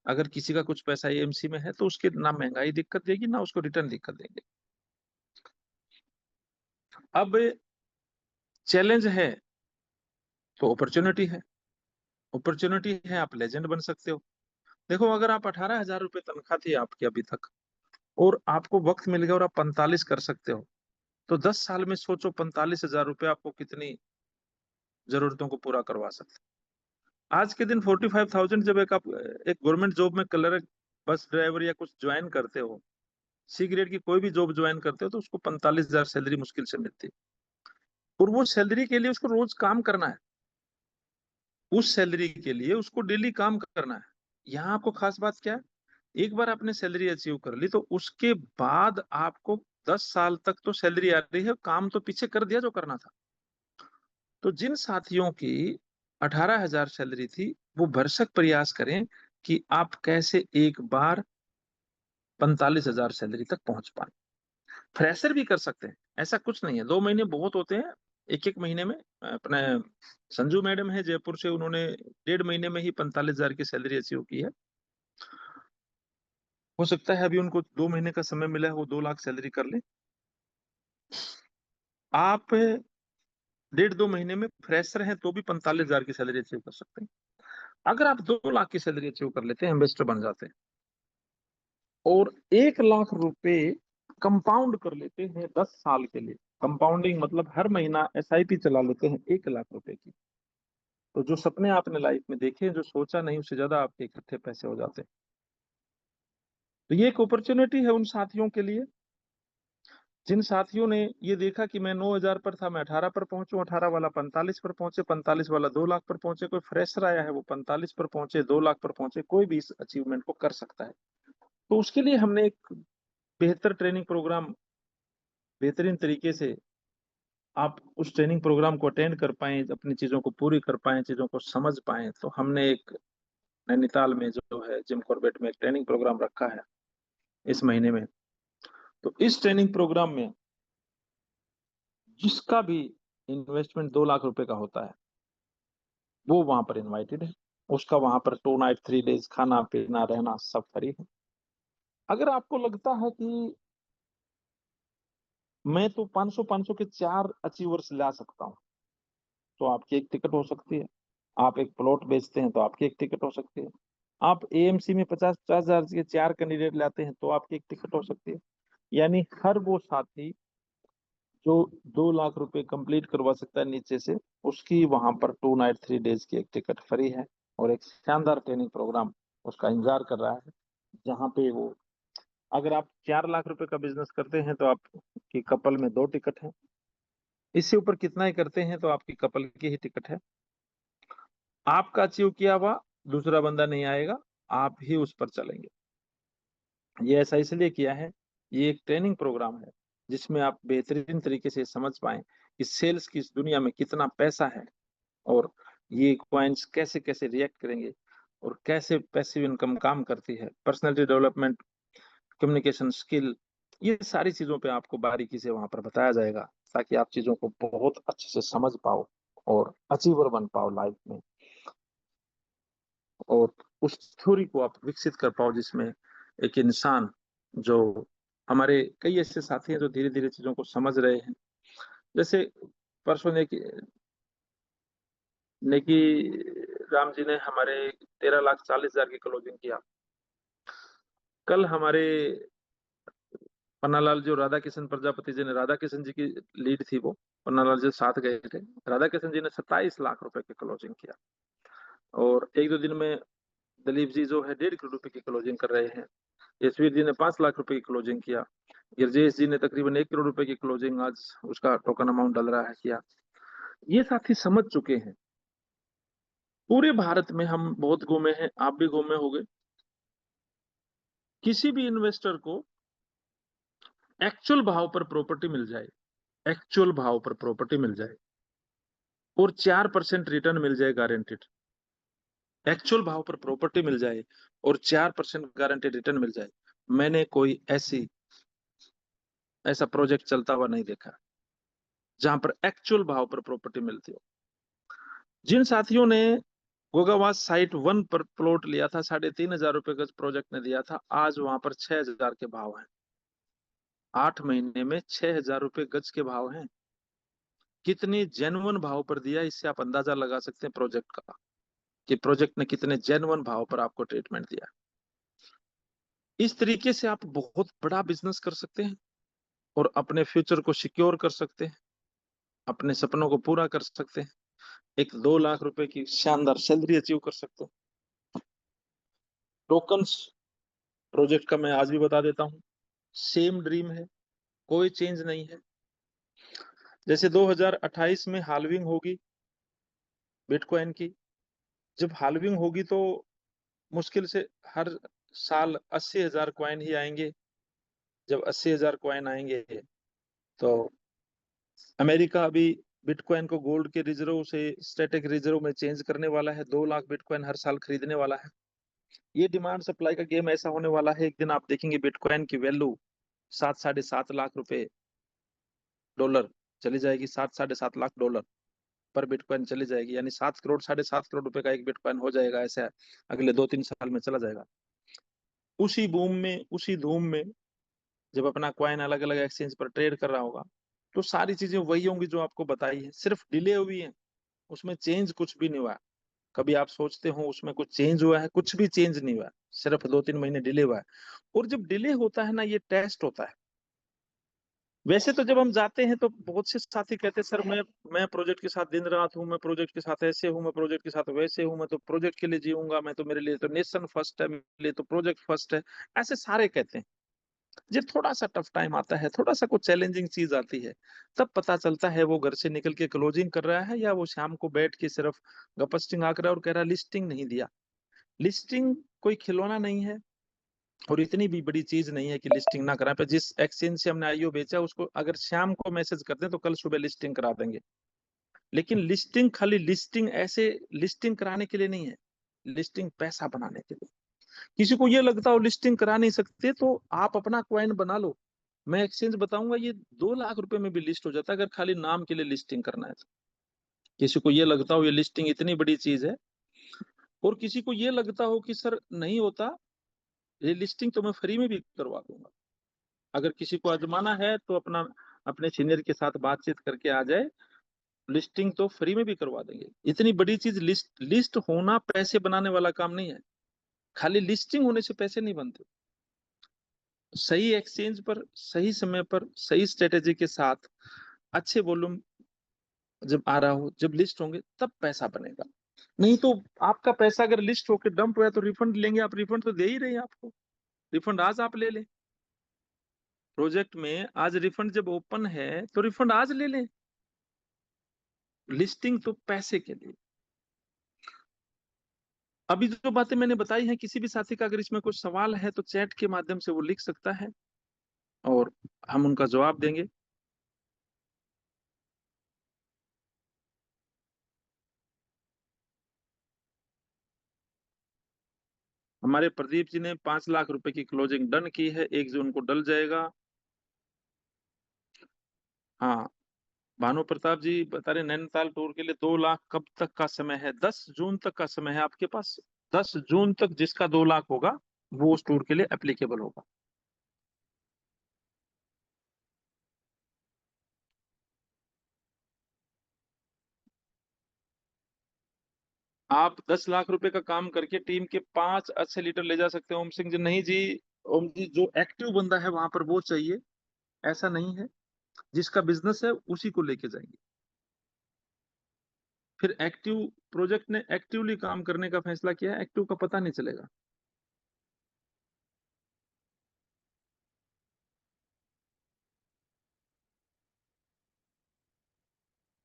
अगर किसी का कुछ पैसा एएमसी में है तो उसके ना महंगाई दिक्कत देगी ना उसको रिटर्न दिक्कत देंगे। अब चैलेंज है तो अपॉर्चुनिटी है, अपॉर्चुनिटी है आप लेजेंड बन सकते हो। देखो, अगर आप 18,000 रुपये तनख्वाह थी आपकी अभी तक और आपको वक्त मिल गया और आप 45 कर सकते हो, तो 10 साल में सोचो 45,000 रुपये आपको कितनी जरूरतों को पूरा करवा सकते। आज के दिन 45,000 जब एक आप एक गवर्नमेंट जॉब में क्लर्क, बस ड्राइवर या कुछ ज्वाइन करते हो, सी ग्रेड की कोई भी जॉब ज्वाइन करते हो, तो उसको 45,000 सैलरी मुश्किल से मिलती है। और वो सैलरी के लिए उसको रोज काम करना है, उस सैलरी के लिए उसको डेली काम करना है। यहाँ आपको खास बात क्या है, एक बार आपने सैलरी अचीव कर ली तो उसके बाद आपको 10 साल तक तो सैलरी आ रही है, काम तो पीछे कर दिया जो करना था। तो जिन साथियों की 18,000 सैलरी थी वो भरसक प्रयास करें कि आप कैसे एक बार 45,000 सैलरी तक पहुंच पाए। फ्रेशर भी कर सकते हैं, ऐसा कुछ नहीं है, 2 महीने बहुत होते हैं। एक एक महीने में अपने संजू मैडम है जयपुर से, उन्होंने 1.5 महीने में ही 45,000 की सैलरी अचीव की है। हो सकता है अभी उनको 2 महीने का समय मिला है, वो 2 लाख सैलरी कर ले। आप 1.5-2 महीने में फ्रेशर हैं तो भी 45,000 की सैलरी अचीव कर सकते हैं। अगर आप 2 लाख की सैलरी अचीव कर लेते हैं, इन्वेस्टर बन जाते हैं और 1 लाख रुपए कंपाउंड कर लेते हैं 10 साल के लिए। कंपाउंडिंग मतलब हर महीना एसआईपी चला लेते हैं 1 लाख रुपए की। तो जो सपने आपने लाइफ में देखे, जो सोचा नहीं, उससे ज्यादा आपके इकट्ठे पैसे हो जाते हैं। तो ये एक अपॉर्चुनिटी है उन साथियों के लिए जिन साथियों ने ये देखा कि मैं 9,000 पर था, मैं 18 पर पहुंचूं, 18 वाला 45 पर पहुंचे, 45 वाला 2 लाख पर पहुंचे, कोई फ्रेशर आया है वो 45 पर पहुंचे, 2 लाख पर पहुंचे, कोई भी इस अचीवमेंट को कर सकता है। तो उसके लिए हमने एक बेहतर ट्रेनिंग प्रोग्राम, बेहतरीन तरीके से आप उस ट्रेनिंग प्रोग्राम को अटेंड कर पाए, अपनी चीजों को पूरी कर पाए, चीजों को समझ पाए, तो हमने एक नैनीताल में जो है जिम कॉर्बेट में एक ट्रेनिंग प्रोग्राम रखा है इस महीने में। तो इस ट्रेनिंग प्रोग्राम में जिसका भी इन्वेस्टमेंट 2 लाख रुपए का होता है वो वहां पर इनवाइटेड है। उसका वहां पर 2 नाइट 3 डेज खाना पीना रहना सब फ्री है। अगर आपको लगता है कि मैं तो 500 के 4 अचीवर्स ला सकता हूँ, तो आपकी एक टिकट हो सकती है। आप एक प्लॉट बेचते हैं तो आपकी एक टिकट हो सकती है। आप एएमसी में 50-50 हजार के 4 कैंडिडेट लाते हैं तो आपकी एक टिकट हो सकती है। यानी हर वो साथी जो 2 लाख रुपए कंप्लीट करवा सकता है नीचे से, उसकी वहां पर 2 नाइट 3 डेज की एक टिकट फ्री है और एक शानदार ट्रेनिंग प्रोग्राम उसका इंतजार कर रहा है, जहां पे वो, अगर आप 4 लाख रुपए का बिजनेस करते हैं तो आपकी कपल में 2 टिकट है। इससे ऊपर कितना ही करते हैं तो आपकी कपल की ही टिकट है। आपका अचीव किया हुआ दूसरा बंदा नहीं आएगा, आप ही उस पर चलेंगे। ये ऐसा इसलिए किया है, ये एक ट्रेनिंग प्रोग्राम है जिसमें आप बेहतरीन तरीके से समझ पाए कि सेल्स की इस दुनिया में कितना पैसा है और ये कॉइन्स कैसे कैसे रिएक्ट करेंगे और कैसे पैसिव इनकम काम करती है, पर्सनालिटी डेवलपमेंट, कम्युनिकेशन स्किल, ये सारी चीजों पे आपको बारीकी से वहां पर बताया जाएगा ताकि आप चीजों को बहुत अच्छे से समझ पाओ और अचीवर बन पाओ लाइफ में, और उस थ्योरी को आप विकसित कर पाओ जिसमें एक इंसान, जो हमारे कई ऐसे साथी हैं जो धीरे धीरे चीजों को समझ रहे हैं। जैसे परसों नेकी राम जी ने हमारे 13,40,000 की क्लोजिंग किया। कल हमारे पन्नालाल जो राधा किशन प्रजापति जी ने, राधा किशन जी की लीड थी वो, पन्नालाल जी साथ गए थे, राधा किशन जी ने 27 लाख रुपए की क्लोजिंग किया। और एक दो दिन में दिलीप जी जो है 1.5 करोड़ रुपए की क्लोजिंग कर रहे हैं। यशवीर जी ने 5 लाख रुपए की क्लोजिंग किया। गिरजेश जी ने तकरीबन 1 करोड़ रुपए की क्लोजिंग आज उसका टोकन अमाउंट डल रहा है किया। ये साथी समझ चुके हैं। पूरे भारत में हम बहुत घूमे हैं, आप भी घूमे होंगे। किसी भी इन्वेस्टर को एक्चुअल भाव पर प्रॉपर्टी मिल जाए, एक्चुअल भाव पर प्रॉपर्टी मिल जाए और 4% रिटर्न मिल जाए गारंटेड, एक्चुअल भाव पर प्रॉपर्टी मिल जाए और 4% गारंटेड रिटर्न मिल जाए, मैंने कोई ऐसा प्रोजेक्ट चलता हुआ नहीं देखा जहां पर एक्चुअल भाव पर प्रॉपर्टी मिलती हो। जिन साथियों ने गोगावास साइट 1 पर प्लॉट लिया था, 3,500 रुपए गज प्रोजेक्ट ने दिया था, आज वहां पर 6,000 के भाव हैं। 8 महीने में 6,000 रुपए गज के भाव हैं। कितनी जेन्युइन भाव पर दिया, इससे आप अंदाजा लगा सकते हैं प्रोजेक्ट का, कि प्रोजेक्ट ने कितने जेन्युइन भाव पर आपको ट्रीटमेंट दिया। इस तरीके से आप बहुत बड़ा बिजनेस कर सकते हैं और अपने फ्यूचर को सिक्योर कर सकते हैं, अपने सपनों को पूरा कर सकते हैं, एक 2 लाख रुपए की शानदार सैलरी अचीव कर सकते हैं। टोकन्स प्रोजेक्ट का मैं आज भी बता देता हूं, सेम ड्रीम है, कोई चेंज नहीं है। जैसे 2028 में हाल्विंग होगी बिटकॉइन की, जब हाल्विंग होगी तो मुश्किल से हर साल 80,000 कॉइन ही आएंगे। जब 80,000 कॉइन आएंगे तो अमेरिका अभी बिटकॉइन को गोल्ड के रिजर्व से स्टैटिक रिजर्व में चेंज करने वाला है, 2 लाख बिटकॉइन हर साल खरीदने वाला है। ये डिमांड सप्लाई का गेम ऐसा होने वाला है, एक दिन आप देखेंगे बिटकॉइन की वैल्यू 7-7.5 लाख रुपए डॉलर चली जाएगी, 7-7.5 लाख डॉलर पर बिटकॉइन चली जाएगी, यानी 7 करोड़ 7.5 करोड़ रुपए का एक बिटकॉइन हो जाएगा। ऐसा अगले 2-3 साल में चला जाएगा। उसी बूम में, उसी धूम में जब अपना कॉइन अलग अलग एक्सचेंज पर ट्रेड कर रहा होगा तो सारी चीजें वही होंगी जो आपको बताई है, सिर्फ डिले हुई है, उसमें चेंज कुछ भी नहीं हुआ। कभी आप सोचते हो उसमें कुछ चेंज हुआ है, कुछ भी चेंज नहीं हुआ, सिर्फ 2-3 महीने डिले हुआ है। और जब डिले होता है ना, ये टेस्ट होता है। वैसे तो जब हम जाते हैं तो बहुत से साथी कहते हैं सर मैं प्रोजेक्ट के साथ दिन रात हूँ, मैं प्रोजेक्ट के साथ ऐसे हूँ, मैं प्रोजेक्ट के साथ वैसे हूँ, मैं तो प्रोजेक्ट के लिए जीऊंगा, मैं तो, मेरे लिए तो नेशन फर्स्ट है, मेरे लिए तो प्रोजेक्ट फर्स्ट है, ऐसे सारे कहते हैं। जब थोड़ा सा टफ टाइम आता है, थोड़ा सा कुछ चैलेंजिंग चीज आती है, तब पता चलता है वो घर से निकल के क्लोजिंग कर रहा है या वो शाम को बैठ के सिर्फ गपस्टिंग आ कर रहा है और कह रहा है लिस्टिंग नहीं दिया। लिस्टिंग कोई खिलौना नहीं है और इतनी भी बड़ी चीज नहीं है कि लिस्टिंग ना करा पे। जिस एक्सचेंज से हमने आईओ बेचा उसको अगर शाम को मैसेज कर दें तो कल सुबह लिस्टिंग करा देंगे। लेकिन लिस्टिंग खाली लिस्टिंग ऐसे लिस्टिंग कराने के लिए नहीं है, लिस्टिंग पैसा बनाने के लिए। किसी को ये लगता हो लिस्टिंग करा नहीं सकते तो आप अपना क्वाइन बना लो। मैं एक्सचेंज बताऊंगा, ये 2 लाख रुपए में भी लिस्ट हो जाता है अगर खाली नाम के लिए लिस्टिंग करना है तो। किसी को ये लगता हो ये लिस्टिंग इतनी बड़ी चीज है और किसी को ये लगता हो कि सर नहीं होता, ये लिस्टिंग तो मैं फ्री में भी करवा दूंगा। अगर किसी को आजमाना है तो अपना अपने सीनियर के साथ बातचीत करके आ जाए, लिस्टिंग तो फ्री में भी करवा देंगे। इतनी बड़ी चीज लिस्ट लिस्ट होना पैसे बनाने वाला काम नहीं है, खाली लिस्टिंग होने से पैसे नहीं बनते। सही एक्सचेंज पर सही समय पर सही स्ट्रेटेजी के साथ अच्छे वॉल्यूम जब आ रहा हो, जब लिस्ट होंगे तब पैसा बनेगा। नहीं तो आपका पैसा अगर लिस्ट होकर डंप हुआ तो रिफंड लेंगे आप, रिफंड तो दे ही रहे हैं आपको। रिफंड आज आप ले लें, प्रोजेक्ट में आज रिफंड जब ओपन है तो रिफंड आज ले लें। लिस्टिंग तो पैसे के लिए। अभी जो बातें मैंने बताई हैं, किसी भी साथी का अगर इसमें कुछ सवाल है तो चैट के माध्यम से वो लिख सकता है और हम उनका जवाब देंगे। हमारे प्रदीप जी ने 5 लाख रुपए की क्लोजिंग डन की है, 1 जून को डल जाएगा। हाँ, भानु प्रताप जी बता रहे नैनीताल टूर के लिए 2 लाख कब तक का समय है? 10 जून तक का समय है आपके पास। 10 जून तक जिसका 2 लाख होगा वो उस टूर के लिए एप्लीकेबल होगा। आप 10 लाख रुपए का काम करके टीम के 5 अच्छे लीडर ले जा सकते हैं। ओम सिंह जी नहीं जी, ओम जी जो एक्टिव बंदा है वहां पर वो चाहिए, ऐसा नहीं है। जिसका बिजनेस है उसी को लेके जाएंगे। फिर एक्टिव प्रोजेक्ट ने एक्टिवली काम करने का फैसला किया है, एक्टिव का पता नहीं चलेगा।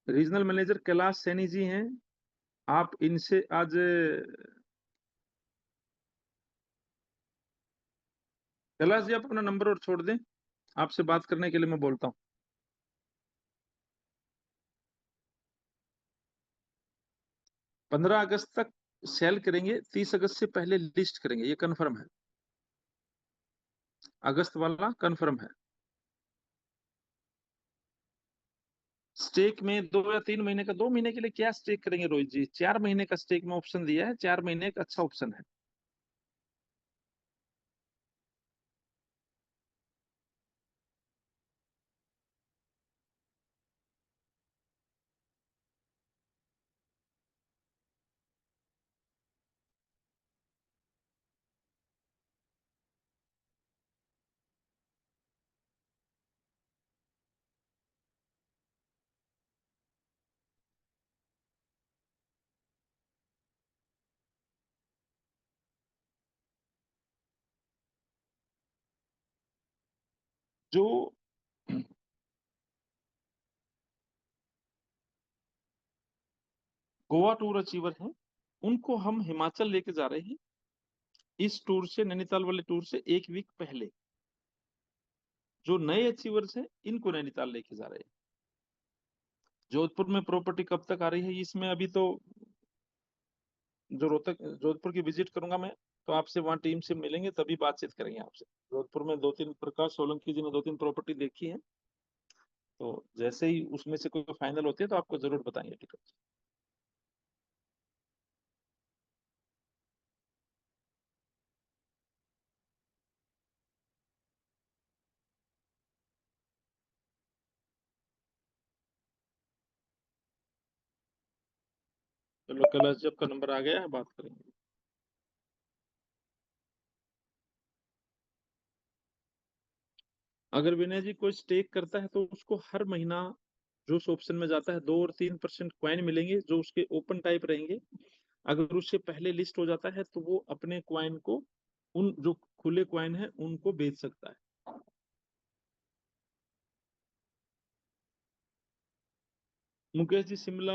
रीजनल मैनेजर कैलाश सैनी जी हैं, आप इनसे आज कैलाश जी आप अपना नंबर और छोड़ दें, आपसे बात करने के लिए मैं बोलता हूँ। 15 अगस्त तक सेल करेंगे, 30 अगस्त से पहले लिस्ट करेंगे, ये कंफर्म है। अगस्त वाला कंफर्म है। स्टेक में 2 या 3 महीने का, 2 महीने के लिए क्या स्टेक करेंगे रोहित जी? 4 महीने का स्टेक में ऑप्शन दिया है, 4 महीने एक अच्छा ऑप्शन है। जो गोवा टूर अचीवर हैं उनको हम हिमाचल लेके जा रहे हैं। इस टूर से, नैनीताल वाले टूर से 1 वीक पहले जो नए अचीवर्स हैं इनको नैनीताल लेके जा रहे हैं। जोधपुर में प्रॉपर्टी कब तक आ रही है इसमें अभी तो, जो रोहतक जोधपुर की विजिट करूंगा मैं तो आपसे वहाँ टीम से मिलेंगे तभी बातचीत करेंगे आपसे। जोधपुर में 2-3 प्रकाश सोलंकी जी ने 2-3 प्रॉपर्टी देखी है, तो जैसे ही उसमें से कोई फाइनल होती है तो आपको जरूर बताएंगे टिकट। चलो कैलाश जी आपका नंबर आ गया है, बात करेंगे। अगर विनय जी कोई स्टेक करता है तो उसको हर महीना जो उस ऑप्शन में जाता है 2 और 3% क्वाइन मिलेंगे जो उसके ओपन टाइप रहेंगे। अगर उससे पहले लिस्ट हो जाता है तो वो अपने क्वाइन को, उन जो खुले क्वाइन है उनको बेच सकता है। मुकेश जी, शिमला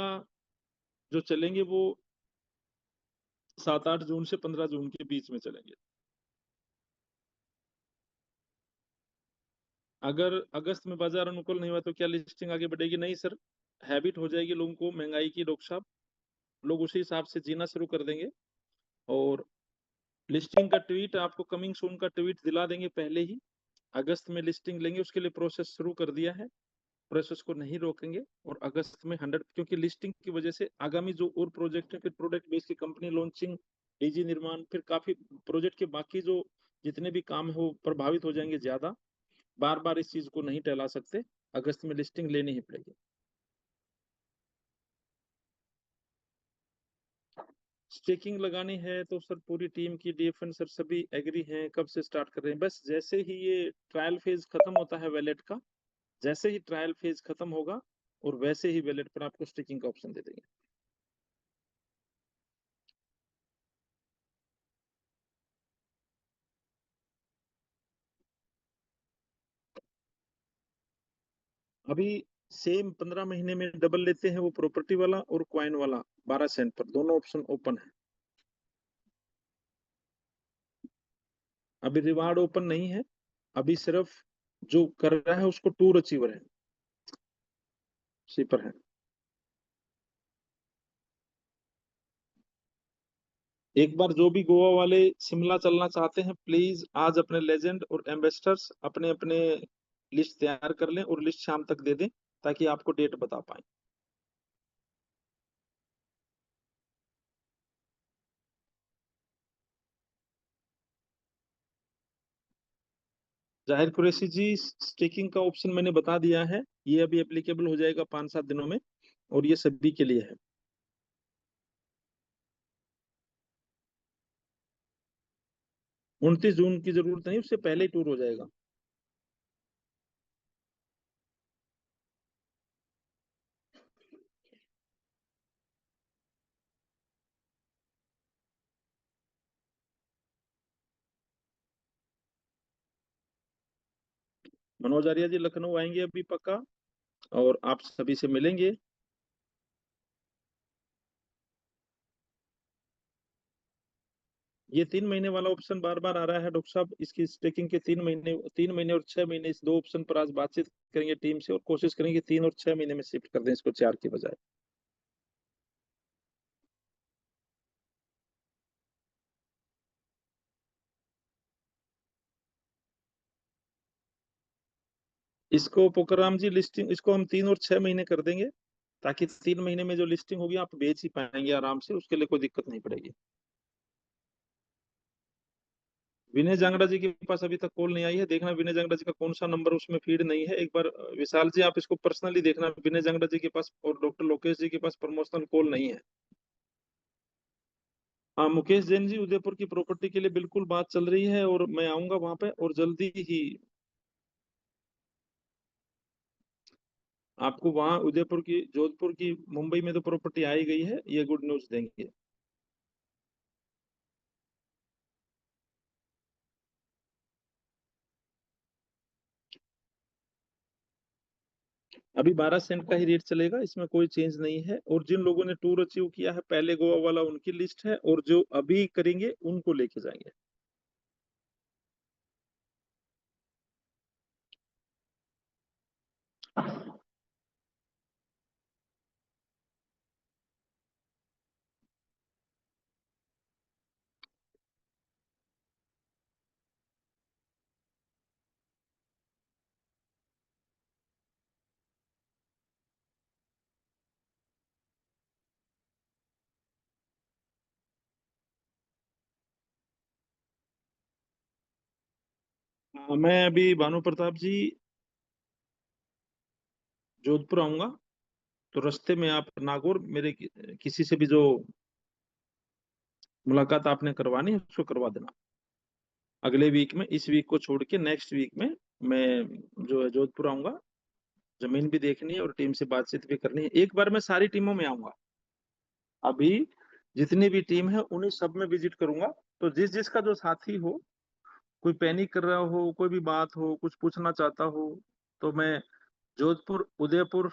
जो चलेंगे वो 7-8 जून से 15 जून के बीच में चलेंगे। अगर अगस्त में बाजार अनुकूल नहीं हुआ तो क्या लिस्टिंग आगे बढ़ेगी? नहीं सर, हैबिट हो जाएगी लोगों को महंगाई की डॉक्टर साहब, लोग उसी हिसाब से जीना शुरू कर देंगे। और लिस्टिंग का ट्वीट आपको कमिंग सून का ट्वीट दिला देंगे पहले ही। अगस्त में लिस्टिंग लेंगे, उसके लिए प्रोसेस शुरू कर दिया है, प्रोसेस को नहीं रोकेंगे। और अगस्त में 100, क्योंकि लिस्टिंग की वजह से आगामी जो और प्रोजेक्ट है, फिर प्रोडक्ट बेस्ड की कंपनी लॉन्चिंग, डीजी निर्माण, फिर काफी प्रोजेक्ट के बाकी जो जितने भी काम है वो प्रभावित हो जाएंगे ज्यादा। बार बार इस चीज को नहीं टहला सकते, अगस्त में लिस्टिंग लेनी ही पड़ेगी। स्टेकिंग लगानी है तो सर पूरी टीम की डीएफएन सर सभी एग्री हैं। कब से स्टार्ट कर रहे हैं? बस जैसे ही ये ट्रायल फेज खत्म होता है वैलेट का, जैसे ही ट्रायल फेज खत्म होगा और वैसे ही वैलेट पर आपको स्टेकिंग का ऑप्शन दे देंगे। अभी सेम 15 महीने में डबल लेते हैं वो प्रॉपर्टी वाला और क्वाइन वाला 12 सेंट पर, दोनों ऑप्शन ओपन है। अभी रिवार्ड ओपन नहीं है, अभी सिर्फ जो कर रहा है उसको टूर अचीवर है, उसी पर है। एक बार जो भी गोवा वाले शिमला चलना चाहते हैं, प्लीज आज अपने लेजेंड और एम्बेसडर्स अपने अपने लिस्ट तैयार कर लें और लिस्ट शाम तक दे दें ताकि आपको डेट बता पाए। जाहिर कुरैशी जी, स्टेकिंग का ऑप्शन मैंने बता दिया है, ये अभी एप्लीकेबल हो जाएगा 5-7 दिनों में, और ये सभी के लिए है। 29 जून की जरूरत नहीं, उससे पहले ही टूर हो जाएगा। मनोज आर्य जी लखनऊ आएंगे अभी पक्का, और आप सभी से मिलेंगे। ये 3 महीने वाला ऑप्शन बार बार आ रहा है डॉक्टर साहब, इसकी स्टेकिंग के 3 महीने, 3 महीने और 6 महीने, इस दो ऑप्शन पर आज बातचीत करेंगे टीम से और कोशिश करेंगे 3 और 6 महीने में शिफ्ट कर दें इसको 4 की बजाय। इसको पोकराम जी लिस्टिंग, इसको हम 3 और 6 महीने कर देंगे ताकि 3 महीने में जो लिस्टिंग होगी आप बेच ही पाएंगे आराम से, उसके लिए कोई दिक्कत नहीं पड़ेगी। विनय जांगड़ा जी के पास अभी तक कॉल नहीं आई है, देखना विनय जांगड़ा जी का कौन सा नंबर उसमें फीड नहीं है। एक बार विशाल जी आप इसको पर्सनली देखना, विनय जांगड़ा जी के पास और डॉक्टर लोकेश जी के पास प्रमोशनल कॉल नहीं है। हाँ, मुकेश जैन जी, उदयपुर की प्रॉपर्टी के लिए बिल्कुल बात चल रही है और मैं आऊंगा वहां पे, और जल्दी ही आपको वहां उदयपुर की, जोधपुर की, मुंबई में तो प्रॉपर्टी आ ही गई है, ये गुड न्यूज देंगे। अभी 12 सेंट का ही रेट चलेगा, इसमें कोई चेंज नहीं है। और जिन लोगों ने टूर अचीव किया है पहले गोवा वाला, उनकी लिस्ट है, और जो अभी करेंगे उनको लेके जाएंगे। मैं अभी भानु प्रताप जी जोधपुर आऊंगा, तो रास्ते में आप नागौर मेरे किसी से भी जो मुलाकात आपने करवानी है उसको करवा देना। अगले वीक में, इस वीक को छोड़ के नेक्स्ट वीक में मैं जो है जोधपुर आऊंगा, जमीन भी देखनी है और टीम से बातचीत भी करनी है। एक बार मैं सारी टीमों में आऊंगा, अभी जितनी भी टीम है उन्हीं सब में विजिट करूंगा। तो जिस जिसका जो साथी हो कोई पैनिक कर रहा हो, कोई भी बात हो, कुछ पूछना चाहता हो, तो मैं जोधपुर, उदयपुर,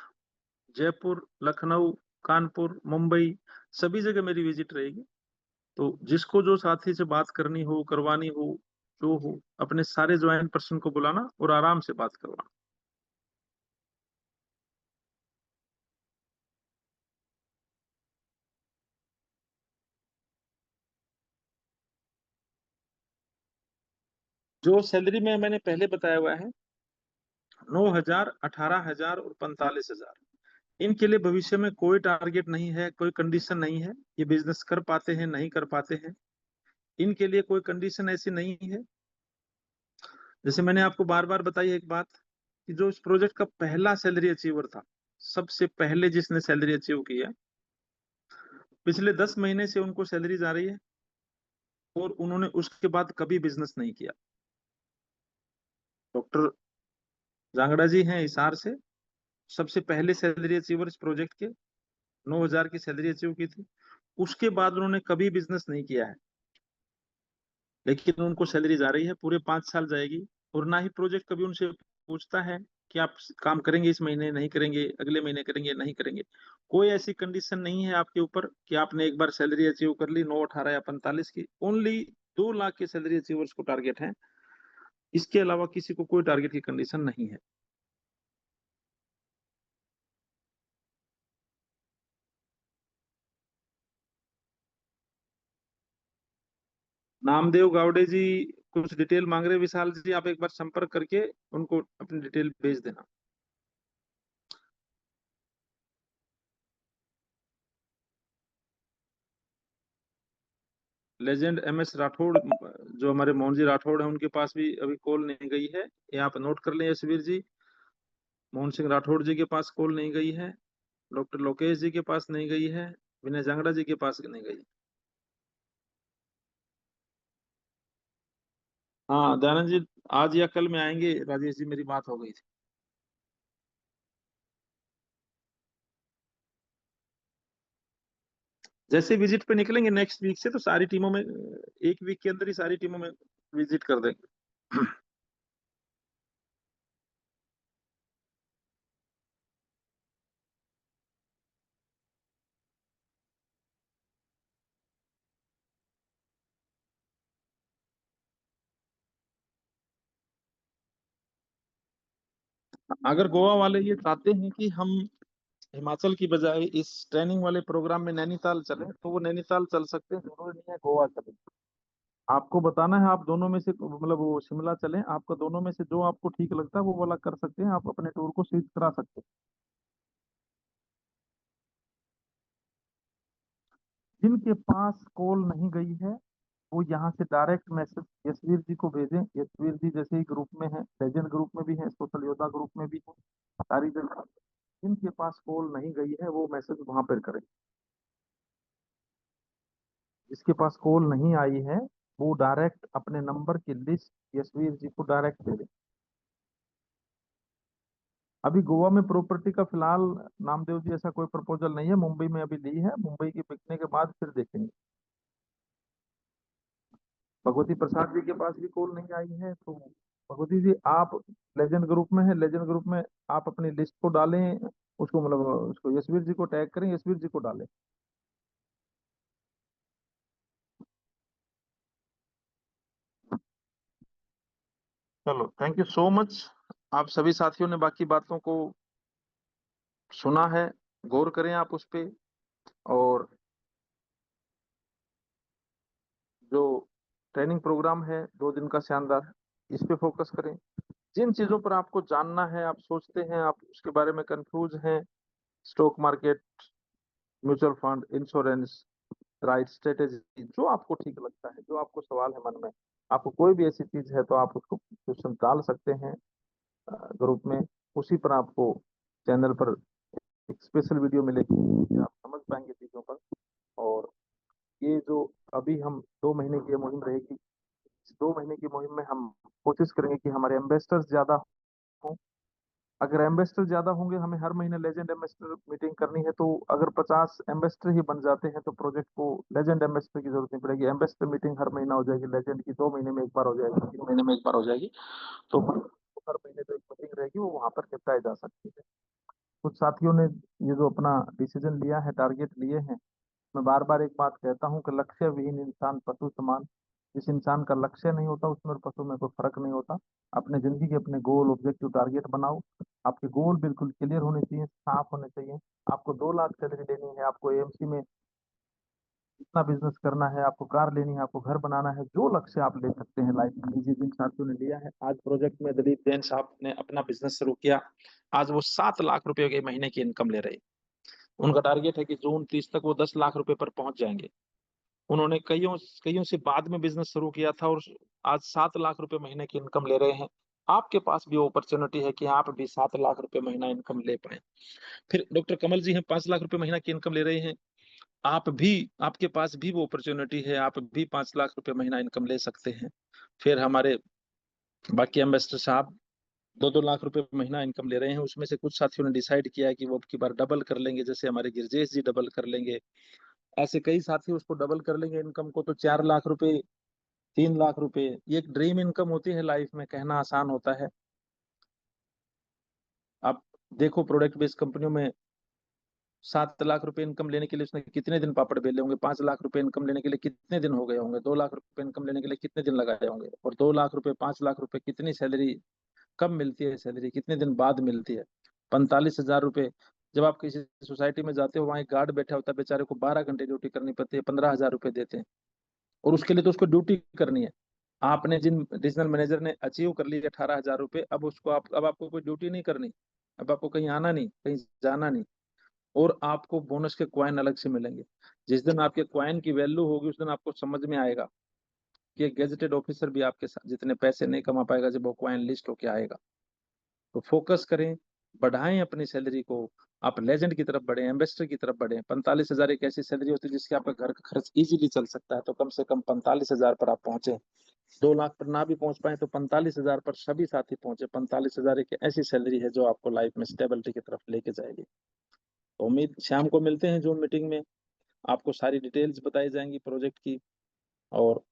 जयपुर, लखनऊ, कानपुर, मुंबई, सभी जगह मेरी विजिट रहेगी। तो जिसको जो साथी से बात करनी हो, करवानी हो, जो हो, अपने सारे ज्वाइंट पर्सन को बुलाना और आराम से बात करवाना। जो सैलरी में मैंने पहले बताया हुआ है, 9,000, 18,000 और 45,000, इनके लिए भविष्य में कोई टारगेट नहीं है, कोई कंडीशन नहीं है। ये बिजनेस कर पाते हैं, नहीं कर पाते हैं, इनके लिए कोई कंडीशन ऐसी नहीं है। जैसे मैंने आपको बार बार बताई एक बात, कि जो इस प्रोजेक्ट का पहला सैलरी अचीवर था, सबसे पहले जिसने सैलरी अचीव किया, पिछले 10 महीने से उनको सैलरी जा रही है और उन्होंने उसके बाद कभी बिजनेस नहीं किया। डॉक्टर जांगड़ा जी हैं हिसार से, सबसे पहले सैलरी अचीवर इस प्रोजेक्ट के, 9,000 की सैलरी अचीव की थी। उसके बाद उन्होंने कभी बिजनेस नहीं किया है, लेकिन उनको सैलरी जा रही है, पूरे 5 साल जाएगी। और ना ही प्रोजेक्ट कभी उनसे पूछता है कि आप काम करेंगे इस महीने, नहीं करेंगे, अगले महीने करेंगे, नहीं करेंगे। कोई ऐसी कंडीशन नहीं है आपके ऊपर कि आपने एक बार सैलरी अचीव कर ली 9, 18 या 45 की। ओनली 2 लाख के सैलरी अचीवर्स को टारगेट है, इसके अलावा किसी को कोई टारगेट की कंडीशन नहीं है। नामदेव गावड़े जी कुछ डिटेल मांग रहे, विशाल जी आप एक बार संपर्क करके उनको अपनी डिटेल भेज देना। लेजेंड MS राठौड़, जो हमारे मोहन जी राठौड़ है, उनके पास भी अभी कॉल नहीं गई है, ये आप नोट कर लें यशवीर जी। मोहन सिंह राठौड़ जी के पास कॉल नहीं गई है, डॉक्टर लोकेश जी के पास नहीं गई है, विनय जांगड़ा जी के पास नहीं गई। हाँ दयानंद जी आज या कल में आएंगे, राजेश जी मेरी बात हो गई थी। जैसे विजिट पे निकलेंगे नेक्स्ट वीक से, तो सारी टीमों में, एक वीक के अंदर ही सारी टीमों में विजिट कर देंगे। अगर गोवा वाले ये चाहते हैं कि हम हिमाचल की बजाय इस ट्रेनिंग वाले प्रोग्राम में नैनीताल चले, तो वो नैनीताल चल सकते हैं, जरूरी नहीं है गोवा चले। आपको बताना है, आप दोनों में से, मतलब वो शिमला चलें, आपका दोनों में से जो आपको ठीक लगता है वो वाला कर सकते हैं, आप अपने टूर को स्विच करा सकते हैं। जिनके पास कॉल नहीं गई है, वो यहाँ से डायरेक्ट मैसेज यशवीर जी को भेजें। यशवीर जी जैसे ही ग्रुप में है, लेजेंड ग्रुप में भी है, सोशल योद्धा ग्रुप में भी है, सारी जगह। जिनके पास कॉल नहीं गई है वो मैसेज वहां पर करें। जिसके पास कॉल नहीं आई है, वो डायरेक्ट अपने नंबर की लिस्ट यशवीर जी को डायरेक्ट दे दे। अभी गोवा में प्रॉपर्टी का फिलहाल नामदेव जी ऐसा कोई प्रपोजल नहीं है, मुंबई में अभी ली है, मुंबई की बिकने के बाद फिर देखेंगे। भगवती प्रसाद जी के पास भी कॉल नहीं आई है, तो भगवती जी आप लेजेंड ग्रुप में है, लेजेंड ग्रुप में आप अपनी लिस्ट को डालें, उसको मतलब उसको यशवीर जी को टैग करें, यशवीर जी को डालें। चलो थैंक यू सो मच। आप सभी साथियों ने बाकी बातों को सुना है, गौर करें आप उस पे, और जो ट्रेनिंग प्रोग्राम है 2 दिन का शानदार, इस पे फोकस करें। जिन चीजों पर आपको जानना है, आप सोचते हैं, आप उसके बारे में कंफ्यूज हैं, stock market, mutual fund, insurance, right strategy, जो आपको ठीक लगता है, जो आपको सवाल है मन में, आपको कोई भी ऐसी चीज है, तो आप उसको क्वेश्चन डाल सकते हैं ग्रुप में। उसी पर आपको चैनल पर एक स्पेशल वीडियो मिलेगी कि आप समझ पाएंगे चीजों पर। और ये जो अभी हम 2 महीने की ये मुहिम रहेगी, इस 2 महीने की मुहिम में हम कोशिश करेंगे कि हमारे इन्वेस्टर्स ज्यादा हों, अगर एम्बेसडर ज्यादा होंगे, हमें हर महीने लेजेंड एम्बेसडर मीटिंग करनी है, तो अगर 50 एम्बेसडर ही बन जाते हैं तो प्रोजेक्ट को लेजेंड एम्बेसडर की जरूरत नहीं पड़ेगी। एम्बेसडर मीटिंग हर महीना हो जाएगी, लेजेंड की 2 महीने में एक बार हो जाएगी, 3 महीने में एक बार हो जाएगी। तो हर महीने जो एक मीटिंग रहेगी वो वहां पर निपटाई जा सकती है। कुछ साथियों ने ये जो अपना डिसीजन लिया है, टारगेट लिए हैं, मैं बार बार एक बात कहता हूँ कि लक्ष्य विहीन इंसान पशु समान। जिस इंसान का लक्ष्य नहीं होता उसमें और पशु में कोई फर्क नहीं होता। अपने जिंदगी के अपने गोल, ऑब्जेक्टिव, टारगेट बनाओ। आपके गोल बिल्कुल क्लियर होने चाहिए, साफ होने चाहिए। आपको 2 लाख सैलरी लेनी है, आपको एएमसी में इतना बिजनेस करना है, आपको कार लेनी है, आपको घर बनाना है, जो लक्ष्य आप ले सकते हैं लाइफ में लीजिए। जिन साथियों ने लिया है, आज प्रोजेक्ट में दिलीप जैन साहब ने अपना बिजनेस शुरू किया। आज वो 7 लाख रुपए के महीने की इनकम ले रहे। उनका टारगेट है कि जून 30 तक वो 10 लाख रुपए पर पहुंच जाएंगे। उन्होंने कईयों कईयों से बाद में बिजनेस शुरू किया था और आज 7 लाख रुपए महीने की इनकम ले रहे हैं। आपके पास भी अपॉर्चुनिटी है कि आप भी 7 लाख रुपए महीना इनकम ले पाए। फिर डॉक्टर कमल जी हैं, 5 लाख रुपए महीना की इनकम ले रहे हैं। आप भी, आपके पास भी वो अपॉर्चुनिटी है, आप भी 5 लाख रुपए महीना इनकम ले सकते हैं। फिर हमारे बाकी एम्बेसडर साहब 2-2 लाख रुपए महीना इनकम ले रहे हैं। उसमें से कुछ साथियों ने डिसाइड किया है कि वो अब की बार डबल कर लेंगे, जैसे हमारे गिरजेश जी डबल कर लेंगे। ऐसे कई साथी उसको डबल कर लेंगे इनकम को, तो 4 लाख रुपए, 3 लाख रुपए, ये एक ड्रीम इनकम होती है लाइफ में। कहना आसान होता है। आप देखो प्रोडक्ट बेस्ड कंपनियों में 7 लाख रुपए इनकम लेने के लिए उसने कितने दिन पापड़ बेले होंगे, 5 लाख रुपए इनकम लेने के लिए कितने दिन हो गए होंगे, 2 लाख रुपए इनकम लेने के लिए कितने दिन लगाए होंगे, और 2 लाख रुपए, 5 लाख रुपए कितनी सैलरी, कब मिलती है सैलरी, कितने दिन बाद मिलती है। 45 हजार रुपए। जब आप किसी सोसाइटी में जाते हो, वहां एक गार्ड बैठा होता है, बेचारे को 12 घंटे ड्यूटी करनी पड़ती है, 15 हजार रुपए देते हैं, और उसके लिए तो उसको ड्यूटी करनी है। आपने जिन रीजनल मैनेजर ने अचीव कर ली 18 हजार रुपए, अब उसको अब आपको कोई ड्यूटी नहीं करनी। अब आपको कहीं आना नहीं, कहीं जाना नहीं, और आपको बोनस के क्वाइन अलग से मिलेंगे। जिस दिन आपके क्वाइन की वैल्यू होगी, उस दिन आपको समझ में आएगा कि एक गेजेटेड ऑफिसर भी आपके साथ जितने पैसे नहीं कमा पाएगा जब वो क्वाइन लिस्ट होके आएगा। तो फोकस करें, बढ़ाएं अपनी सैलरी को। आप लेजेंड की तरफ बढ़े, एम्बेसडर की तरफ बढ़े। 45 हजार एक ऐसी सैलरी होती है जिससे आपका घर का खर्च इजीली चल सकता है, तो कम से कम 45 हजार पर आप पहुंचे। 2 लाख पर ना भी पहुंच पाए तो 45 हजार पर सभी साथी पहुंचे। 45 हजार एक ऐसी सैलरी है जो आपको लाइफ में स्टेबिलिटी की तरफ लेके जाएगी। तो उम्मीद, शाम को मिलते हैं जूम मीटिंग में, आपको सारी डिटेल्स बताई जाएंगी प्रोजेक्ट की, और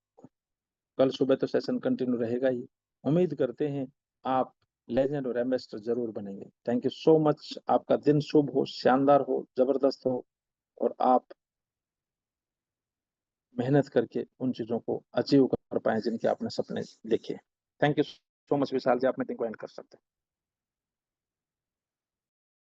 कल सुबह तो सेशन कंटिन्यू रहेगा ही। उम्मीद करते हैं आप लेजेंड और एम्बेसडर जरूर बनेंगे। Thank you so much. आपका दिन शुभ हो, शानदार हो, जबरदस्त हो, और आप मेहनत करके उन चीजों को अचीव कर पाए जिनके आपने सपने देखे। Thank you so much Vishal जी, आप मीटिंग को एंड कर सकते हैं।